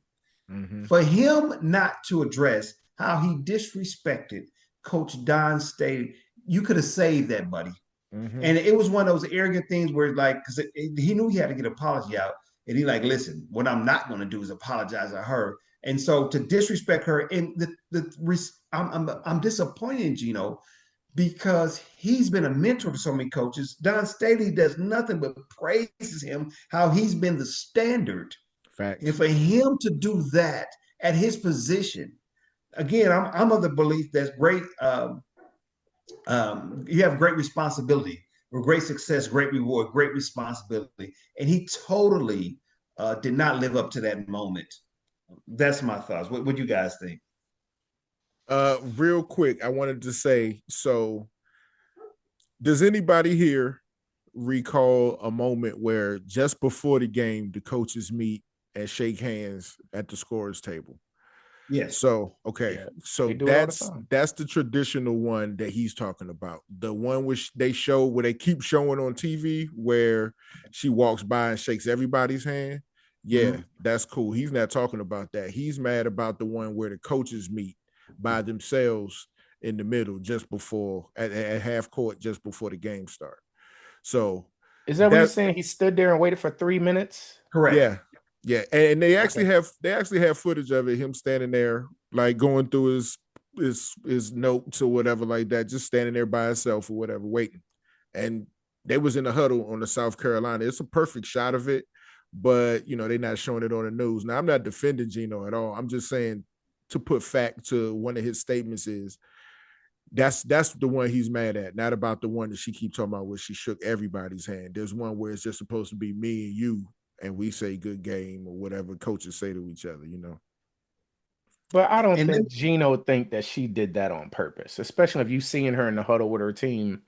Mm-hmm. For him not to address how he disrespected Coach Don Staley, you could have saved that, buddy. Mm-hmm. And it was one of those arrogant things where, like, because he knew he had to get an apology out, and he like, listen, what I'm not going to do is apologize to her. And so to disrespect her, and I'm disappointed in Gino because he's been a mentor to so many coaches. Don Staley does nothing but praises him, how he's been the standard. Facts. And for him to do that at his position, again, I'm of the belief that's great. You have great responsibility, or great success, great reward, great responsibility, and he totally did not live up to that moment. That's my thoughts. What do you guys think? Real quick, I wanted to say, so does anybody here recall a moment where just before the game, the coaches meet and shake hands at the scorer's table? Yes. So, okay. Yeah, So they do it all the time. that's the traditional one that he's talking about. The one which they show where they keep showing on TV where she walks by and shakes everybody's hand. Yeah, that's cool. He's not talking about that. He's mad about the one where the coaches meet by themselves in the middle just before at half court just before the game start. So Is that what you're saying? He stood there and waited for 3 minutes? Correct. Yeah. Yeah. And they actually have footage of it, him standing there, like going through his notes or whatever like that, just standing there by himself or whatever, waiting. And they was in a huddle on the South Carolina. It's a perfect shot of it, but they're not showing it on the news. Now, I'm not defending Gino at all. I'm just saying, to put fact to one of his statements, is that's the one he's mad at, not about the one that she keeps talking about where she shook everybody's hand. There's one where it's just supposed to be me and you, and we say good game or whatever coaches say to each other, But I don't think Gino think that she did that on purpose, especially if you seeing her in the huddle with her team.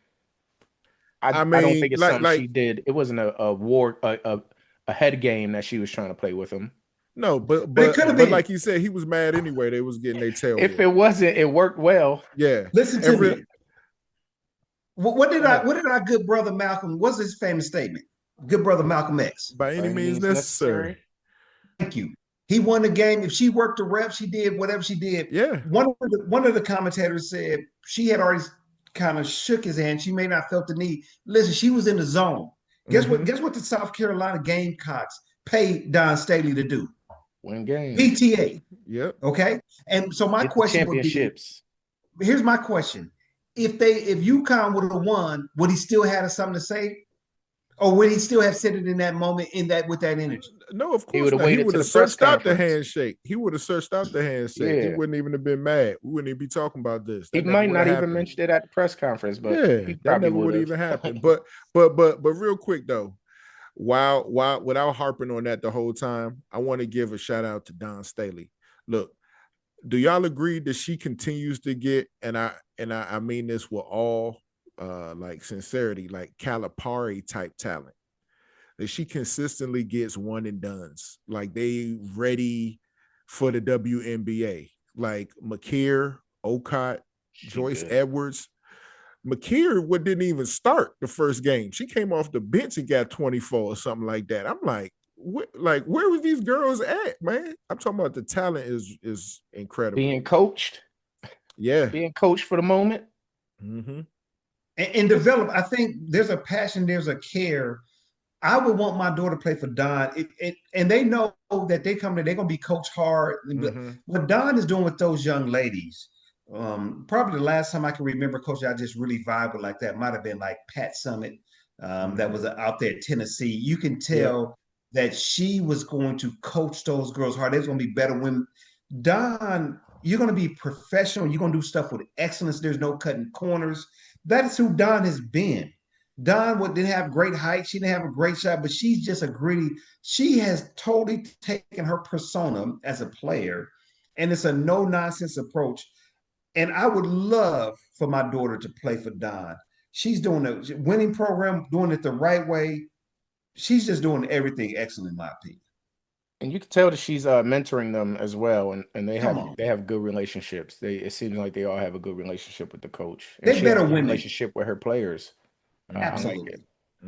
I don't think it's something she did. It wasn't a head game that she was trying to play with him. No, but it could have been. Like you said, he was mad anyway. They was getting their tail. If it wasn't, it worked well. Yeah. Listen to me. What did our good brother Malcolm? What's his famous statement? Good brother Malcolm X. By any means necessary. Thank you. He won the game. If she worked the rep, she did whatever she did. Yeah. One of the commentators said she had already kind of shook his hand. She may not felt the need. Listen, she was in the zone. Guess what? Guess what the South Carolina Gamecocks paid Don Staley to do? Win games. PTA. Yep. Okay. And so my question would be, here's my question. If UConn would have won, would he still have something to say? Or would he still have said it in that moment, with that energy? No, of course not. He would have searched out the handshake. He would have searched out the handshake. Yeah. He wouldn't even have been mad. We wouldn't even be talking about this. He might not even mention it at the press conference, but yeah, that never would even happen. But real quick though, while without harping on that the whole time, I want to give a shout out to Don Staley. Look, do y'all agree that she continues to get, and I mean this with all like sincerity, like Calipari type talent, that she consistently gets one and dones, like they ready for the WNBA, like McKeer, Okot, Joyce Edwards. McKeer didn't even start the first game. She came off the bench and got 24 or something like that. I'm like, where were these girls at, man? I'm talking about the talent is incredible. Being coached. Yeah. Being coached for the moment. Mm-hmm. And develop. I think there's a passion, there's a care. I would want my daughter to play for Don, and they know that they're going to be coached hard. Mm-hmm. What Don is doing with those young ladies, probably the last time I can remember coach I just really vibe with like that might have been like Pat Summit, that was out there at Tennessee. You can tell that she was going to coach those girls hard. There's going to be better women. Don, you're going to be professional. You're going to do stuff with excellence. There's no cutting corners. That is who Don has been. Don didn't have great height. She didn't have a great shot, but she's just a gritty. She has totally taken her persona as a player, and it's a no-nonsense approach. And I would love for my daughter to play for Don. She's doing a winning program, doing it the right way. She's just doing everything excellent, in my opinion. And you can tell that she's mentoring them as well, and Come on. they have good relationships. It seems like they all have a good relationship with the coach, and They she has better a good win it. relationship with her players. I like it. Absolutely.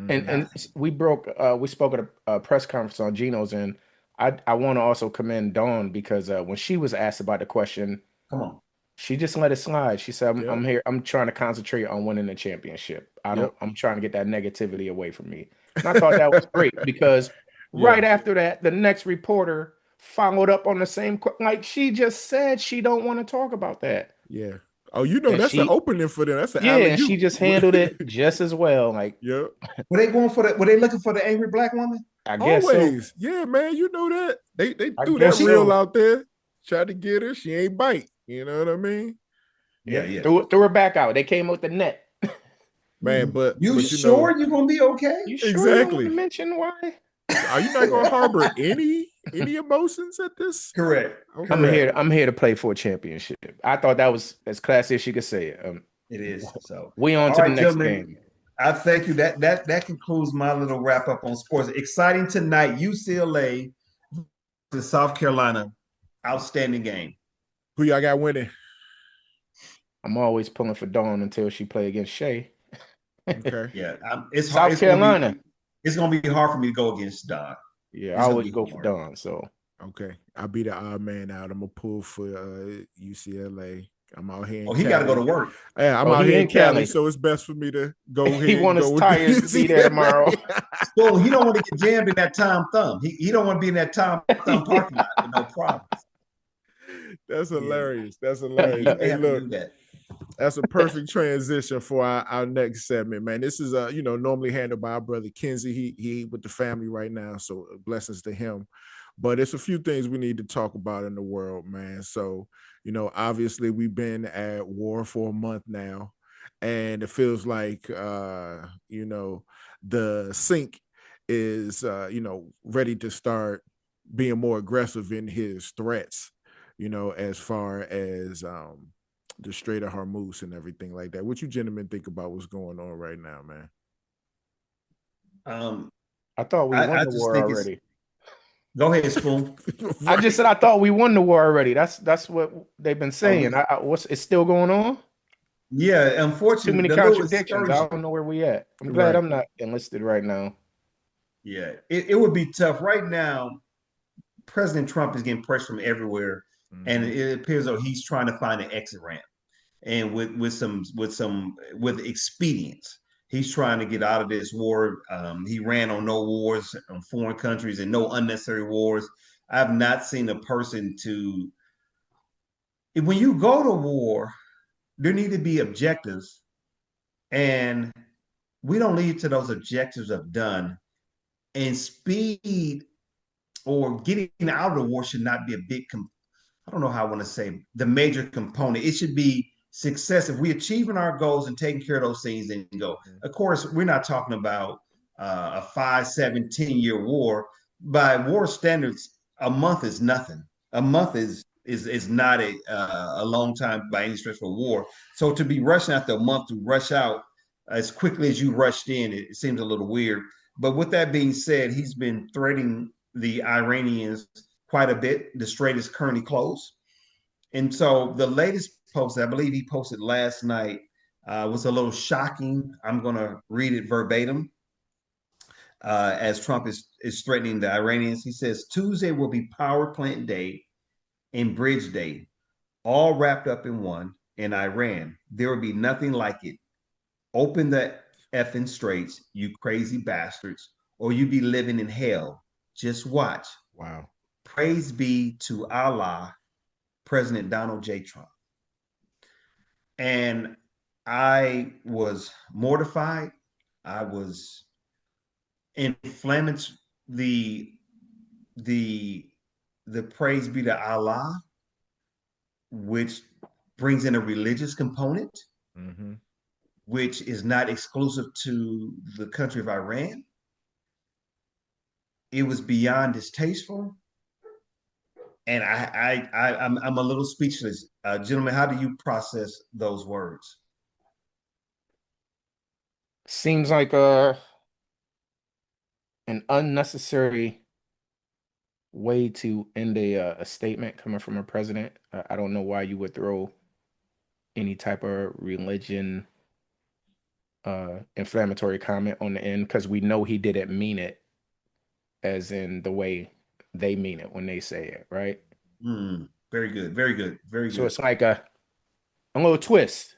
And Absolutely. we spoke at a press conference on Geno's, and I want to also commend Dawn because when she was asked about the question, Come on. she just let it slide. She said, Yep. I'm here. I'm trying to concentrate on winning the championship. Yep. I'm trying to get that negativity away from me." And I thought that was great because Yeah. right after that, the next reporter followed up on the same, like she just said, she don't want to talk about that. Yeah. Oh, you know And that's an she, opening for them. That's an yeah, alley and she oop. just handled it just as well. Like, Yep. Were they going for the? Were they looking for the angry black woman? I guess so. Always. Yeah, man. You know that. They I threw that Well, guess she. reel so. out there, tried to get her. She ain't bite. You know what I mean? Yeah, Yeah, yeah. threw her back out. They came with the net. Man, You but you know, sure you're gonna be okay? You sure you don't want to exactly. mention why? Are you not gonna harbor any emotions at this? Correct. Okay. Correct. I'm here to play for a championship. I thought that was as classy as she could say it. It is. So, We on all to the right, next gentlemen. game. I thank you. That concludes my little wrap up on sports. Exciting tonight, UCLA to South Carolina. Outstanding game. Who y'all got winning? I'm always pulling for Dawn until she play against Shay. Okay. Yeah, it's hard. South Carolina. It's gonna be hard for me to go against Don. Yeah, I It's gonna always be go for hard. Dawn. So Okay. I'll be the odd man out. I'm gonna pull for UCLA. I'm out here in Oh, he got to go to Cali. work. Yeah, I'm oh, out he here in in Cali, Cali. so it's best for me to go He ahead and want go his with the tires to be there tomorrow. UCLA. So he don't want to get jammed in that Tom Thumb. He don't want to be in that Tom Thumb parking lot with no problems. That's Yeah, hilarious. That's yeah, hilarious. he may Hey, have to look, do that. that's a perfect transition for our next segment, man. This is normally handled by our brother Kenzie. He with the family right now, so blessings to him. But it's a few things we need to talk about in the world, man. So, obviously we've been at war for a month now, and it feels like the sink is ready to start being more aggressive in his threats, as far as the Strait of Hormuz and everything like that. What you gentlemen think about what's going on right now, man? I thought we won I the just war think it's. already. Go ahead, Spoon. I Right. just said I thought we won the war already. That's what they've been Oh, saying. What's it's still going on? yeah, Too unfortunately, many the little contradictions. I excursion. don't know where we at. I'm glad Right. I'm not enlisted right now. Yeah, it would be tough right now. President Trump is getting pressure from everywhere, and Mm-hmm. it appears though he's trying to find an exit ramp, and with expedience, he's trying to get out of this war. He ran on no wars on foreign countries and no unnecessary wars. I've not seen a person to. When you go to war, there need to be objectives, and we don't lead to those objectives of done. And speed or getting out of the war should not be a big I don't know how I want to say the major component. It should be success. If we achieving our goals and taking care of those things, then go. Of course, we're not talking about a 5, 7, 10-year war. By war standards, a month is nothing. A month is not a long time by any stretch for war. So to be rushing after a month to rush out as quickly as you rushed in, it seems a little weird. But with that being said, he's been threatening the Iranians quite a bit. The strait is currently closed. And so the latest post, I believe he posted last night, was a little shocking. I'm going to read it verbatim as Trump is threatening the Iranians. He says, Tuesday will be power plant day and bridge day, all wrapped up in one in Iran. There will be nothing like it. Open the effing straits, you crazy bastards, or you be living in hell. Just watch. Wow. Praise be to Allah, President Donald J. Trump. And I was mortified. I was inflammatory. The the praise be to Allah, which brings in a religious component, Mm-hmm. which is not exclusive to the country of Iran. It was beyond distasteful, and I'm a little speechless, gentlemen. How do you process those words? Seems like an unnecessary way to end a statement coming from a president. I don't know why you would throw any type of religion inflammatory comment on the end, because we know he didn't mean it as in the way they mean it when they say it, right? Very good. Very good. Very So good. it's like a little twist,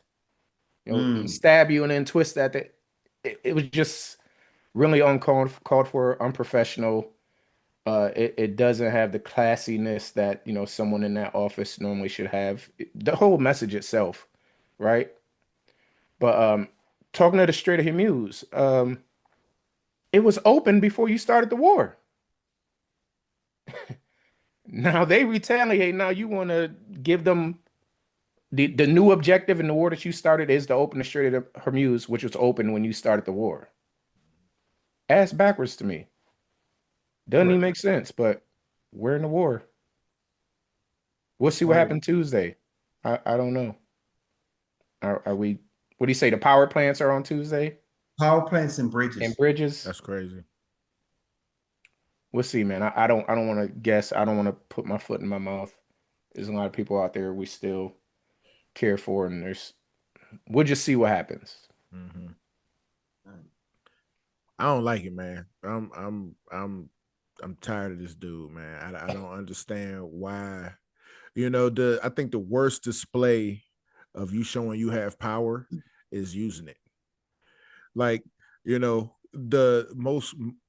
stab you and then twist that. It was just really uncalled for, unprofessional. It doesn't have the classiness that someone in that office normally should have. The whole message itself, right? But talking to the Straight Ahead Muse, it was open before you started the war. Now they retaliate. Now you want to give them the new objective in the war that you started is to open the Strait of Hormuz, which was open when you started the war. Ass backwards to me. Doesn't even make sense, but we're in the war. We'll see what happened Tuesday. I don't know. Are we, what do you say? The power plants are on Tuesday? Power plants and bridges. And bridges? That's crazy. We'll see, man. I don't want to guess. I don't want to put my foot in my mouth. There's a lot of people out there we still care for, and we'll just see what happens. Mm-hmm. I don't like it, man. I'm tired of this dude, man. I don't understand why. I think the worst display of you showing you have power is using it. Like, the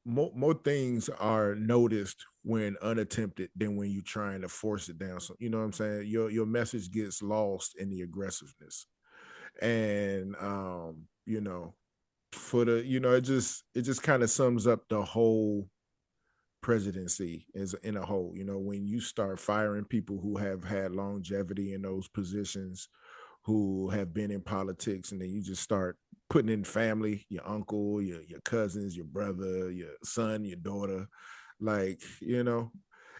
more things are noticed when unattempted than when you're trying to force it down. So, you know what I'm saying? Your message gets lost in the aggressiveness. And for the, it just kind of sums up the whole presidency as in a whole. When you start firing people who have had longevity in those positions, who have been in politics, and then you just start putting in family, your uncle, your cousins, your brother, your son, your daughter, like,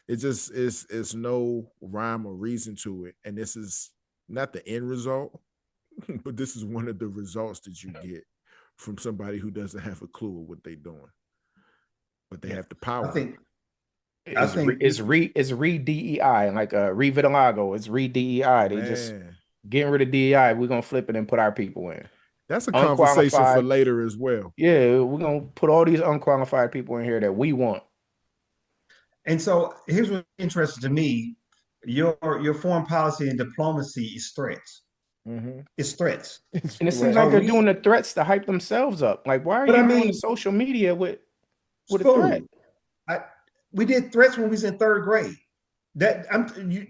it's no rhyme or reason to it. And this is not the end result, but this is one of the results that you get from somebody who doesn't have a clue of what they're doing, but they have the power. I think it's re DEI, like re Vitiligo. It's re DEI. They just getting rid of DEI. We're gonna flip it and put our people in. That's a conversation for later as well. Yeah, we're gonna put all these unqualified people in here that we want. And so here's what's interesting to me: your foreign policy and diplomacy is threats. Mm-hmm. It's threats, and it seems like they're doing the threats to hype themselves up. Like, why are you doing the social media with a threat? We did threats when we was in third grade. That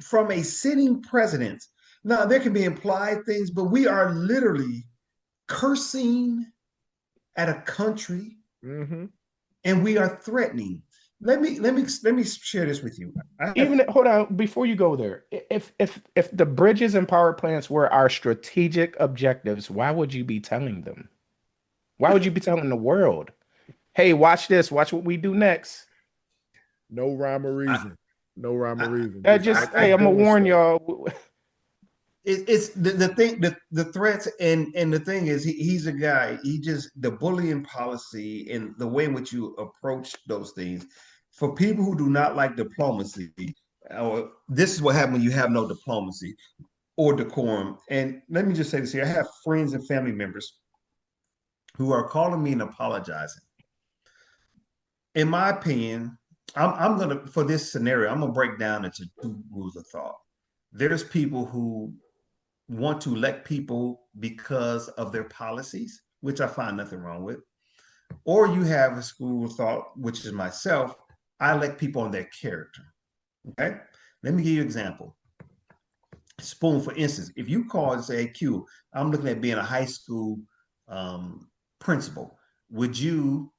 from a sitting president. Now there can be implied things, but we are literally cursing at a country, and we are threatening. Let me share this with you. Hold on, before you go there, if the bridges and power plants were our strategic objectives, why would you be telling them? Why would you be telling the world, hey, watch this, watch what we do next? No rhyme or reason. No rhyme or reason. Hey, I'm gonna warn y'all. It's the thing, the threats, and the thing is, he's a guy. He just, the bullying policy and the way in which you approach those things. For people who do not like diplomacy, this is what happens when you have no diplomacy or decorum. And let me just say this here: I have friends and family members who are calling me and apologizing. In my opinion, I'm gonna, for this scenario, I'm gonna break down into two rules of thought. There's people who want to elect people because of their policies, which I find nothing wrong with. Or you have a school of thought, which is myself, I elect people on their character. Okay? Let me give you an example. Spoon, for instance, if you call and say, hey, Q, I'm looking at being a high school principal, would you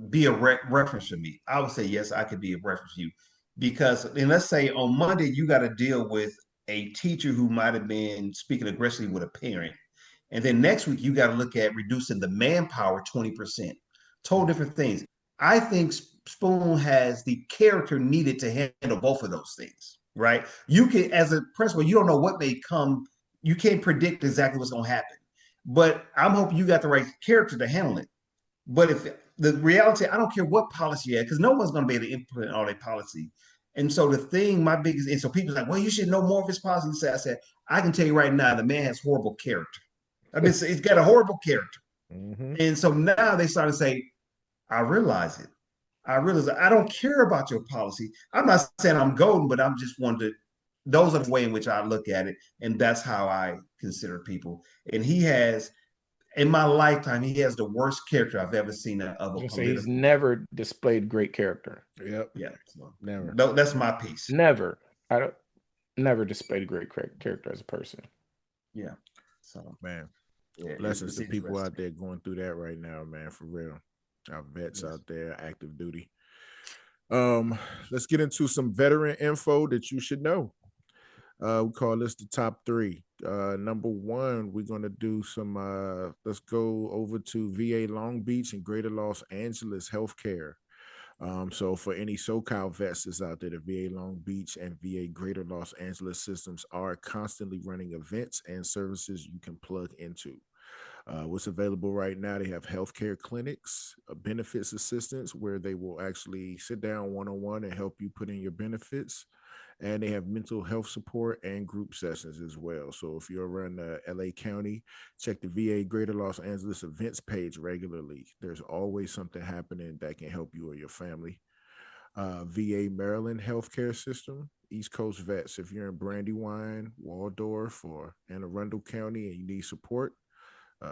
be a reference for me? I would say, yes, I could be a reference for you. Because, and let's say on Monday, you got to deal with a teacher who might have been speaking aggressively with a parent. And then next week, you got to look at reducing the manpower 20%. Total different things. I think Spoon has the character needed to handle both of those things, right? You can, as a principal, you don't know what may come. You can't predict exactly what's going to happen. But I'm hoping you got the right character to handle it. But if the reality, I don't care what policy you have, because no one's going to be able to implement all their policy. And so the thing, my biggest, and so people's like, well, you should know more of his policy. I said, I can tell you right now, the man has horrible character. I mean, it's got a horrible character. Mm-hmm. And so now they start to say, I realize it. I realize I don't care about your policy. I'm not saying I'm golden, but I'm just wanting to, those are the way in which I look at it. And that's how I consider people. And he has, in my lifetime, he has the worst character I've ever seen of a political. He's never displayed great character. Yep. Yeah. So, Never. That's my piece. Never. Never displayed great character as a person. Yeah. So, man, yeah, blessings to people out there going through that right now, man, for real. Our vets out there, active duty. Let's get into some veteran info that you should know. We call this the top 3. Number 1, we're going to do some, let's go over to VA Long Beach and Greater Los Angeles healthcare. So for any SoCal vets that's out there, the VA Long Beach and VA Greater Los Angeles systems are constantly running events and services you can plug into. What's available right now, they have healthcare clinics, benefits assistance, where they will actually sit down one-on-one and help you put in your benefits. And they have mental health support and group sessions as well. So if you're around LA County, check the VA Greater Los Angeles events page regularly. There's always something happening that can help you or your family. VA Maryland healthcare system, East Coast vets. If you're in Brandywine, Waldorf, or Anne Arundel County and you need support,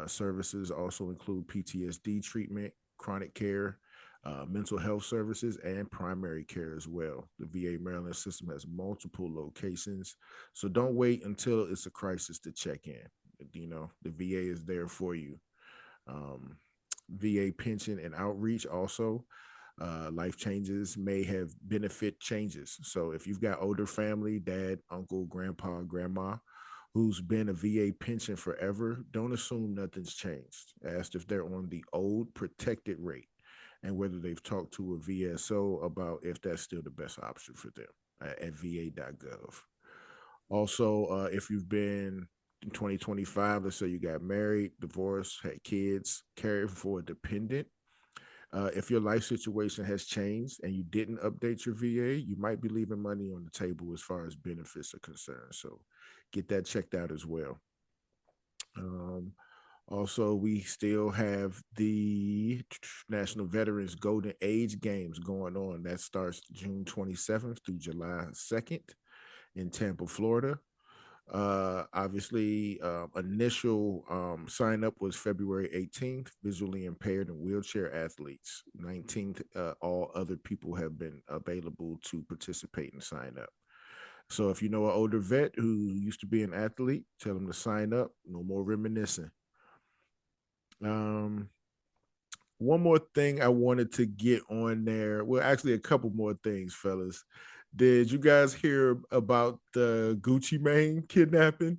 services also include PTSD treatment, chronic care, mental health services, and primary care as well. The VA Maryland system has multiple locations, so don't wait until it's a crisis to check in. You know, the VA is there for you. VA pension and outreach also. Life changes may have benefit changes. So if you've got older family, dad, uncle, grandpa, grandma, who's been a VA pension forever, don't assume nothing's changed. Ask if they're on the old protected rate and whether they've talked to a VSO about if that's still the best option for them at va.gov. Also, if you've been in 2025, let's say you got married, divorced, had kids, caring for a dependent, if your life situation has changed and you didn't update your VA, you might be leaving money on the table as far as benefits are concerned. So get that checked out as well. Also, we still have the National Veterans Golden Age Games going on. That starts June 27th through July 2nd in Tampa, Florida. Obviously, initial sign up was February 18th, visually impaired and wheelchair athletes. 19th, all other people have been available to participate and sign up. So if you know an older vet who used to be an athlete, tell them to sign up. No more reminiscing. One more thing I wanted to get on there. Well, actually, a couple more things, fellas. Did you guys hear about the Gucci Mane kidnapping?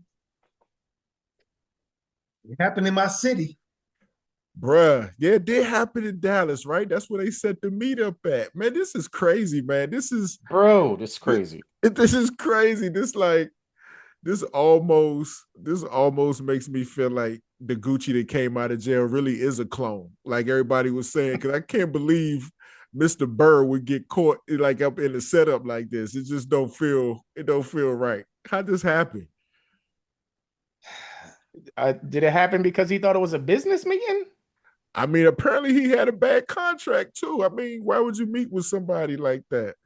It happened in my city. Bruh, yeah, it did happen in Dallas, right? That's where they set the meetup at. Man, this is crazy, man. This is crazy. This is crazy. This almost makes me feel like the Gucci that came out of jail really is a clone, like everybody was saying, because I can't believe Mr. Burr would get caught like up in a setup like this. It just don't feel right. How'd this happen? Did it happen because he thought it was a business meeting? I mean, apparently he had a bad contract too. I mean, why would you meet with somebody like that?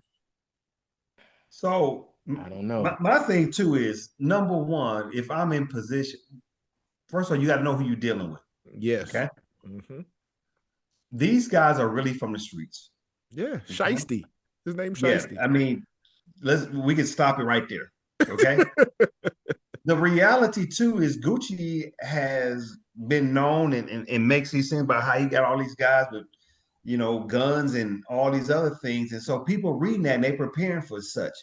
So I don't know. My thing too is, number one, if I'm in position, first of all, you got to know who you're dealing with. Yes. Okay. Mm-hmm. These guys are really from the streets. Yeah, Shiesty. His name's Yeah, Shiesty. I mean, we can stop it right there. Okay. The reality too is Gucci has been known and makes these things about how he got all these guys with, guns and all these other things. And so people reading that and they preparing for such.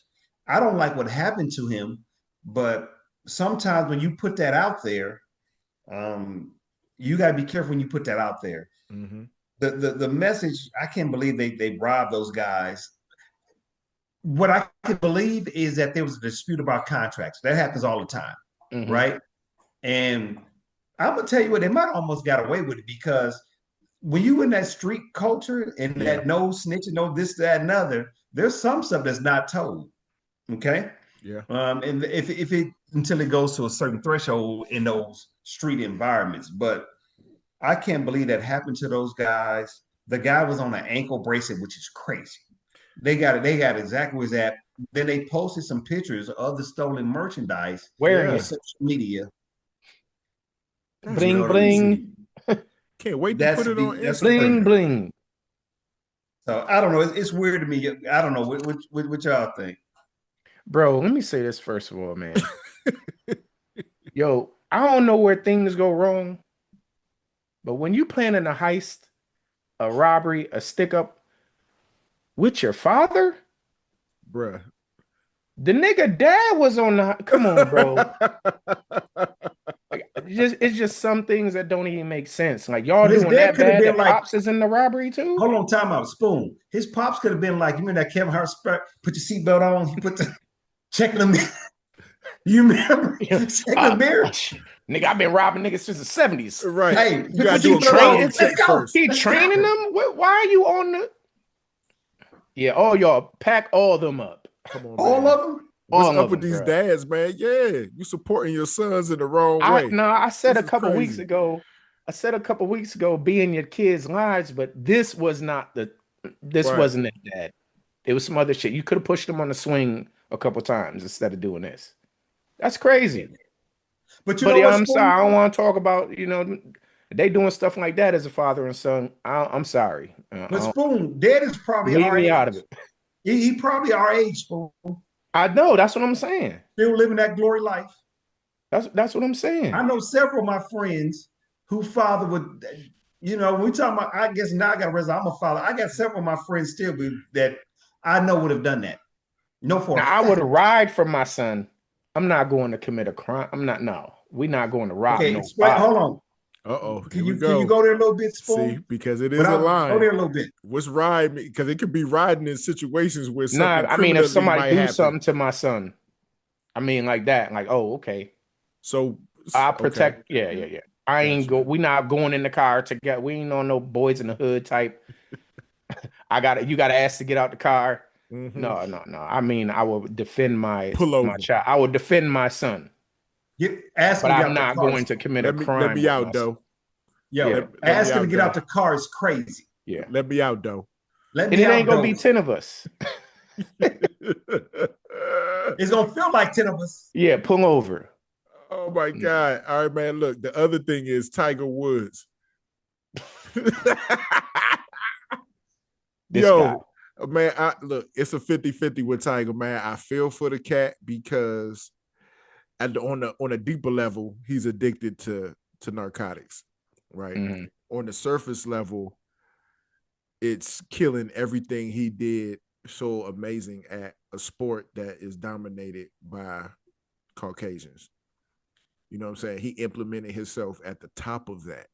I don't like what happened to him, but sometimes when you put that out there, you got to be careful when you put that out there. Mm-hmm. The message, I can't believe they robbed those guys. What I can believe is that there was a dispute about contracts. That happens all the time, right? And I'm gonna tell you what, they might almost got away with it because when you in that street culture and that no snitching, no this, that, and other, there's some stuff that's not told. Okay. Yeah. And if it until it goes to a certain threshold in those street environments. But I can't believe that happened to those guys. The guy was on an ankle bracelet, which is crazy. They got it. They got exactly where it's at. Then they posted some pictures of the stolen merchandise Wearing on it. social media. Bling bling. Can't wait to put it on Instagram. Bling bling. So I don't know. It's weird to me. I don't know what y'all think. Bro, let me say this first of all, man. Yo, I don't know where things go wrong, but when you planning a heist, a robbery, a stick up with your father, bruh. The nigga dad was on the. Come on, bro. Like, it's just some things that don't even make sense. Like y'all doing that bad. That like, pops is in the robbery too. Hold on, time out. Spoon. His pops could have been like, you remember that Kevin Hart? Put your seatbelt on. He put the checking the mirror. You remember checking the mirror? Nigga, I've been robbing niggas since the 70s. Right. Hey, you gotta do a train check first. He training them. Why are you on the? Yeah, all y'all pack all them up. Come on, all man. of them. What's up with these dads, man? Yeah, you supporting your sons in the wrong way. No, I said a couple weeks ago. Being your kids' lives, but this was not the. This wasn't it, Dad. It was some other shit. You could have pushed them on the swing a couple times instead of doing this. That's crazy. But you know, I'm sorry. I don't want to talk about they doing stuff like that as a father and son. I'm sorry. But Spoon, Dad is probably leave me out of it. He probably our age, Spoon. I know. That's what I'm saying. Still living that glory life. That's what I'm saying. I know several of my friends who father would, when we talking about, I guess now I got to realize I'm a father. I got several of my friends still that I know would have done that. No, for now, I would ride for my son. I'm not going to commit a crime. We're not going to rob. Okay, hold on. Can you go there a little bit, Spoon? See, because it is a line. Go there a little bit. What's riding? Because it could be riding in situations where something. I mean, if somebody do something to my son, like that, okay. So I'll protect. Okay. Yeah. I ain't go. We not going in the car together. We ain't on no boys in the hood type. You gotta ask to get out the car. Mm-hmm. No. I mean, I will defend my child. I will defend my son. But I'm not going to commit a crime. Let me out, though. Asking to get out the car is crazy. Yeah. Let me out, though. It ain't gonna be 10 of us. It's gonna feel like 10 of us. Yeah, pull over. Oh my God. All right, man. Look, the other thing is Tiger Woods. Yo, man, look, it's a 50-50 with Tiger, man. I feel for the cat because on a deeper level, he's addicted to narcotics, right? Mm-hmm. On the surface level, it's killing everything he did so amazing at a sport that is dominated by Caucasians. You know what I'm saying? He implemented himself at the top of that.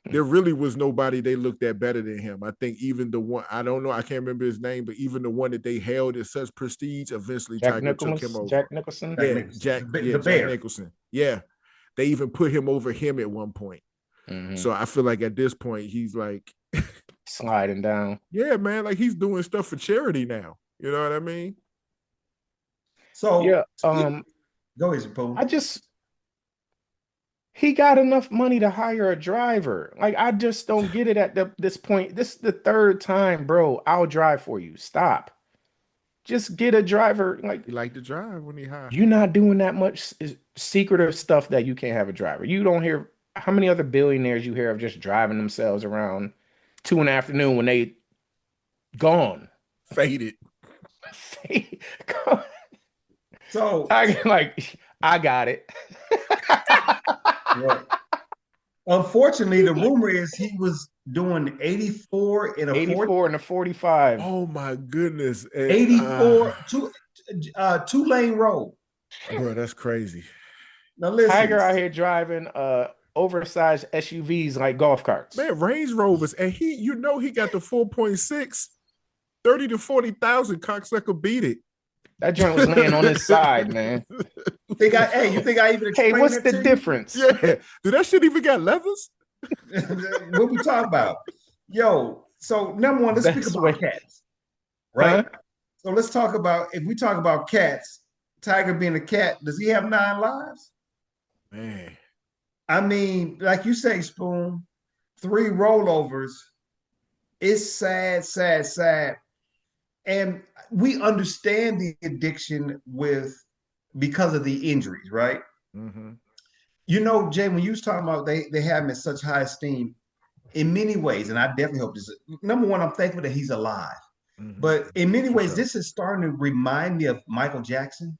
There really was nobody they looked at better than him. I think even the one, I don't know, I can't remember his name, but even the one that they held in such prestige, eventually Tiger took him over. Jack Nicholson? Yeah, Jack Nicholson. Yeah. They even put him over him at one point. Mm-hmm. So I feel like at this point, he's like sliding down. Yeah, man. Like he's doing stuff for charity now. You know what I mean? So yeah, go ahead, Paul. He got enough money to hire a driver. Like, I just don't get it at this point. This is the third time, bro. I'll drive for you. Stop. Just get a driver. He like to drive when he hires. You're not doing that much secretive stuff that you can't have a driver. You don't hear how many other billionaires you hear of just driving themselves around 2 in the afternoon when they gone. Faded. So I got it. Right. Unfortunately, the rumor is he was doing 84 in a 45. Oh my goodness. 84 two-lane road. Bro, that's crazy. Now listen. Tiger out here driving oversized SUVs like golf carts. Man, Range Rovers, and he got the 4.6, 30 to 40,000 cocksucker beat it. That joint was laying on his side, man. You think I even explained what's the difference? Yeah. Do that shit even got levers? What we talking about? Yo, so number one, let's speak Best about way. cats, right? Huh? So let's talk about if we talk about cats, Tiger being a cat, does he have 9 lives? Man. I mean, like you say, Spoon, 3 rollovers. It's sad, sad, sad. And we understand the addiction with because of the injuries, right? Mm-hmm. You know, Jay, when you was talking about they have him in such high esteem in many ways, and I definitely hope this. Number one, I'm thankful that he's alive, Mm-hmm. but in many For ways, sure. this is starting to remind me of Michael Jackson,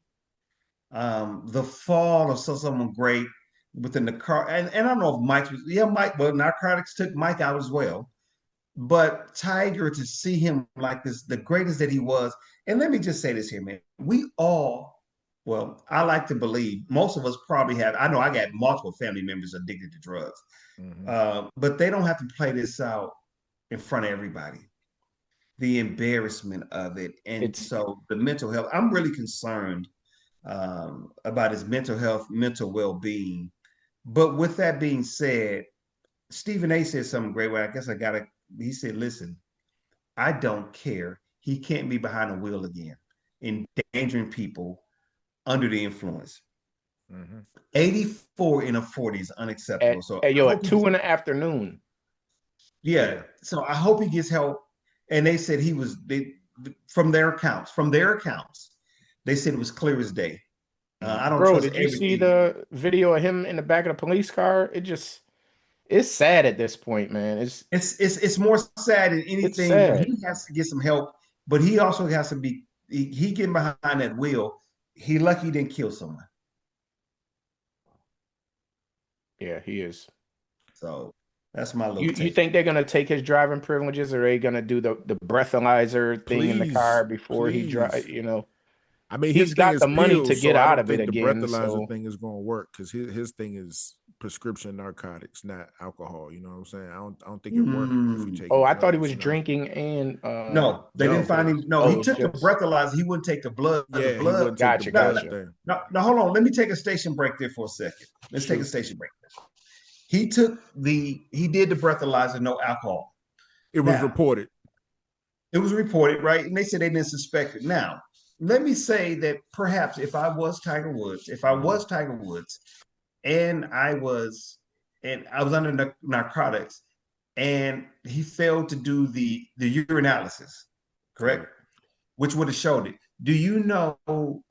the fall of someone great within the car. And I don't know if Mike was, yeah, Mike, but narcotics took Mike out as well. But Tiger, to see him like this, the greatest that he was, and let me just say this here, man. We all, well, I like to believe most of us probably have. I know I got multiple family members addicted to drugs, Mm-hmm. but they don't have to play this out in front of everybody. The embarrassment of it, and It's so the mental health. I'm really concerned about his mental health, mental well-being. But with that being said, Stephen A said something great. Well, I guess I gotta. He said, "Listen, I don't care. He can't be behind the wheel again, endangering people under the influence. Mm-hmm. 84 in a 40 is unacceptable. So I yo, hope at he two gets, in the afternoon. yeah. Yeah. So I hope he gets help. And they said he was from their accounts, they said it was clear as day. I Mm-hmm. don't Bro, trust did you see everything. the video of him in the back of the police car? It's sad at this point, man. It's more sad than It's anything. sad. He has to get some help, but he also has to be he getting behind that wheel. He lucky he didn't kill someone. Yeah, he is. So that's my little You take. think they're gonna take his driving privileges, or are they gonna do the breathalyzer thing in the Please, car before he drive? please. I mean, his He's thing got is the money to pills, so get I out don't of it think the again. breathalyzer So, thing is going to work because his thing is prescription narcotics, not alcohol. You know what I'm saying? I don't think it worked if you Mm. taking oh, I thought he drugs. was Mm. drinking and No, they didn't No. find him. No, oh, he it's took the just breathalyzer. He wouldn't take the blood. The Yeah, he blood. wouldn't take the gotcha, No, blood no, gotcha. thing. no, no, hold on. Let me take a station break there for a second. Let's take a Shoot. station break. He did the breathalyzer, no alcohol. It was Now, reported. it was reported, right? And they said they didn't suspect it. Now, let me say that perhaps if I was Tiger Woods, and I was under narcotics, and he failed to do the urinalysis, Right. correct? Which would have showed it. Do you know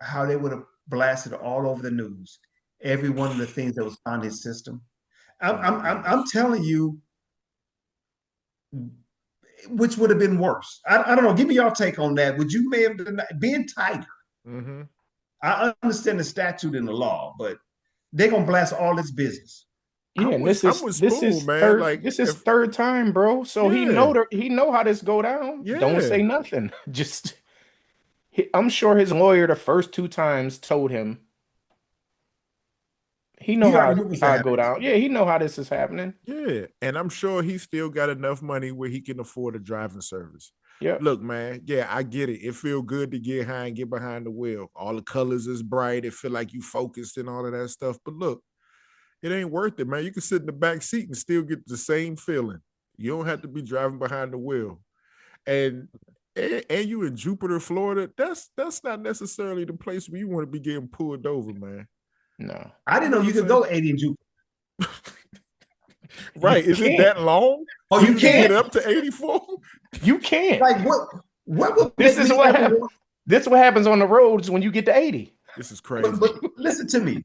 how they would have blasted all over the news? Every one of the things that was on his system. I'm Oh my I'm I'm, I'm goodness. telling you, which would have been worse. I don't know. Give me your take on that. Would you may have being Tiger? Mm-hmm. I understand the statute and the law, but they're gonna blast all its business. Yeah, and I'm with Spoon, man. Like this is if third time, bro. So yeah, he know how this go down. Don't yeah. say nothing. Just I'm sure his lawyer the first two times told him he know He already knew what was how it go happening. down. Yeah, he know how this is happening. Yeah, and I'm sure he still got enough money where he can afford a driving service. Yep. Look, man, yeah, I get it. It feel good to get high and get behind the wheel. All the colors is bright. It feel like you focused and all of that stuff. But look, it ain't worth it, man. You can sit in the back seat and still get the same feeling. You don't have to be driving behind the wheel. And and you in Jupiter, Florida. That's not necessarily the place where you want to be getting pulled over, man. No. I You didn't know know what you I'm could saying? go 80 in Jupiter. You Right. Is it can't. that long Oh, for you you to get can't. up to 84? You can't. Like what would This make is me what ever happens. want? This is what happens on the roads when you get to 80. This is But crazy. listen to me.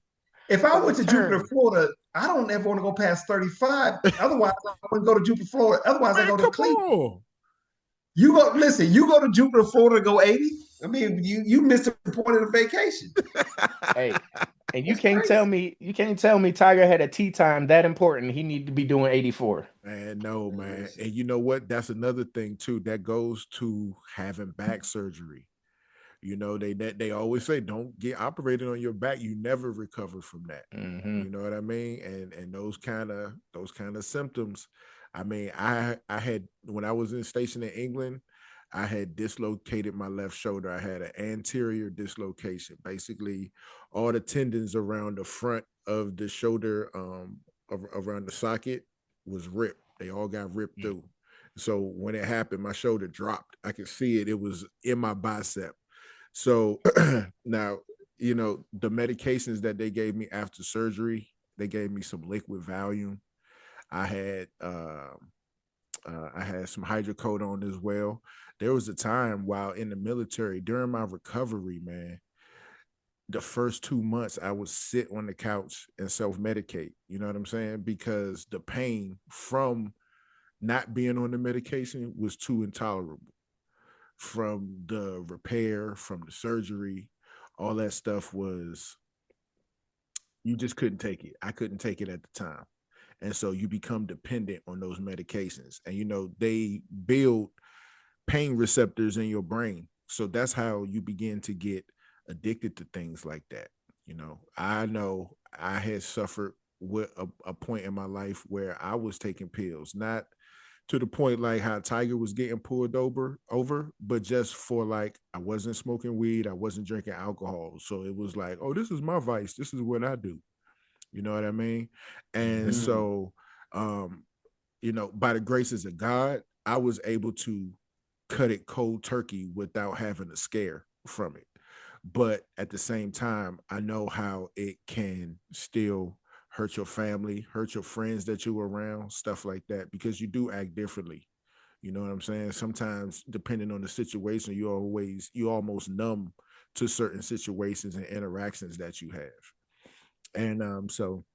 If I It's a went to Jupiter, turn. Florida, I don't ever want to go past 35. Otherwise, I wouldn't go to Jupiter, Florida. Otherwise, I Man, go to come Cleveland. on. You go listen, you go to Jupiter, Florida, go 80. I mean, you missed the point of the vacation. Hey, and It's crazy. you can't tell me Tiger had a tea time that important. He need to be doing 84. Man, no, man. Listen. And you know what? That's another thing too. That goes to having back surgery. You know, they always say don't get operated on your back. You never recover from that. Hmm. You know what I mean? And those kind of symptoms. I mean, I had when I was stationed in England, I had dislocated my left shoulder. I had an anterior dislocation. Basically, all the tendons around the front of the shoulder, around the socket, was ripped. They all got ripped through. So when it happened, my shoulder dropped. I could see it. It was in my bicep. So now, you know, the medications that they gave me after surgery, they gave me some liquid Valium. I had some hydrocodone as well. There was a time while in the military during my recovery, man, the first 2 months I would sit on the couch and self-medicate. You know what I'm saying? Because the pain from not being on the medication was too intolerable. From the repair, from the surgery, all that stuff was, you just couldn't take it. I couldn't take it at the time. And so you become dependent on those medications. And, you know, they build pain receptors in your brain. So that's how you begin to get addicted to things like that. You know I had suffered with a point in my life where I was taking pills, not to the point like how Tiger was getting pulled over, but just for like, I wasn't smoking weed, I wasn't drinking alcohol. So it was like, oh, this is my vice. This is what I do. You know what I mean? And so, you know, by the graces of God, I was able to cut it cold turkey without having a scare from it. But at the same time, I know how it can still hurt your family, hurt your friends that you were around, stuff like that, because you do act differently. You know what I'm saying? Sometimes, depending on the situation, you almost numb to certain situations and interactions that you have. And so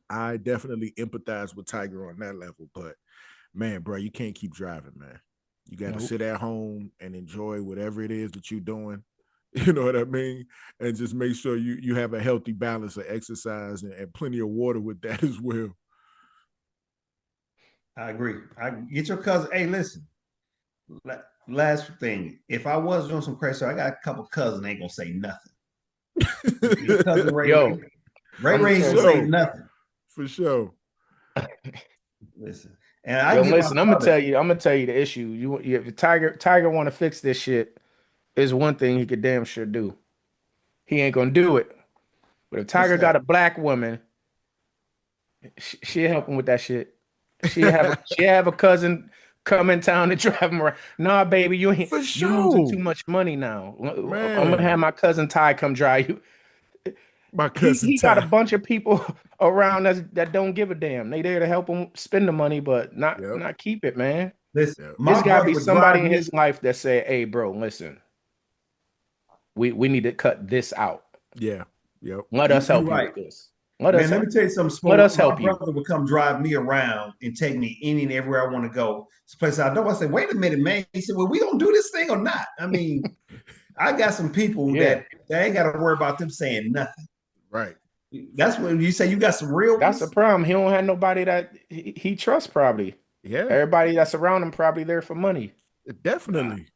I definitely empathize with Tiger on that level. But man, bro, you can't keep driving, man. You got to sit at home and enjoy whatever it is that you're doing. You know what I mean? And just make sure you have a healthy balance of exercise and plenty of water with that as well. I agree. I get your cousin. Hey, listen. Last thing. If I was doing some crazy, I got a couple cousins ain't gonna say nothing. Your cousin Ray Ray ain't gonna say nothing. For sure. Listen. And I listen, I'm gonna tell you the issue. If Tiger want to fix this shit, is one thing he could damn sure do. He ain't gonna do it. But if Tiger got a black woman, she'll help him with that shit. She'll have a cousin come in town and drive him around. Nah, baby, you losing too much money now. Man. I'm gonna have my cousin Ty come drive you. My cousin he got a bunch of people around that don't give a damn. They there to help him spend the money, but not keep it, man. Listen, there's got to be somebody in his life that say, "Hey, bro, listen, we need to cut this out." Yeah, yep. Let us help you with this. Let me tell you something. Let us help you. My brother would come drive me around and take me any and everywhere I want to go. It's a place I know. I said, "Wait a minute, man." He said, "Well, we gonna do this thing or not?" I mean, I got some people that ain't got to worry about them saying nothing. Right. That's when you say you got some real. That's the problem. He don't have nobody that he trusts. Probably. Yeah. Everybody that's around him probably there for money. Definitely.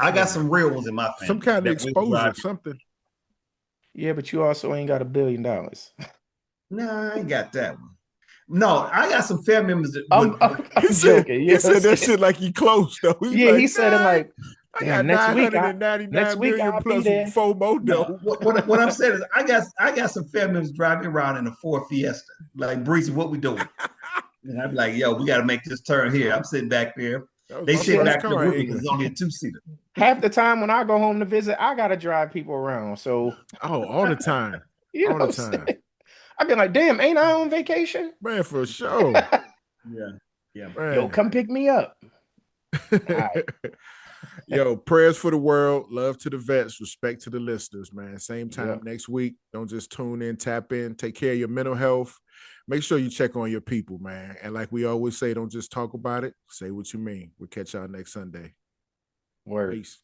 I got some real ones in my family. Some kind of exposure, something. Yeah, but you also ain't got $1 billion. No, I ain't got that one. No, I got some family members. I'm joking. He said that shit like he close though. He said it like. I got next week I'll plus FOMO. No, what I'm saying is I got some family members driving around in a Ford Fiesta. Like, Breezy, what we doing? And I'm like, yo, we got to make this turn here. I'm sitting back there. They sit back there with me because it's only a 2-seater. Half the time when I go home to visit, I gotta drive people around. So all the time. All the time. I've been like, damn, ain't I on vacation? Man, for sure. Yeah. Man. Yo, come pick me up. All right. Yo, prayers for the world, love to the vets, respect to the listeners, man. Same time next week. Don't just tune in, tap in, take care of your mental health. Make sure you check on your people, man. And like we always say, don't just talk about it. Say what you mean. We'll catch y'all next Sunday. Word. Peace.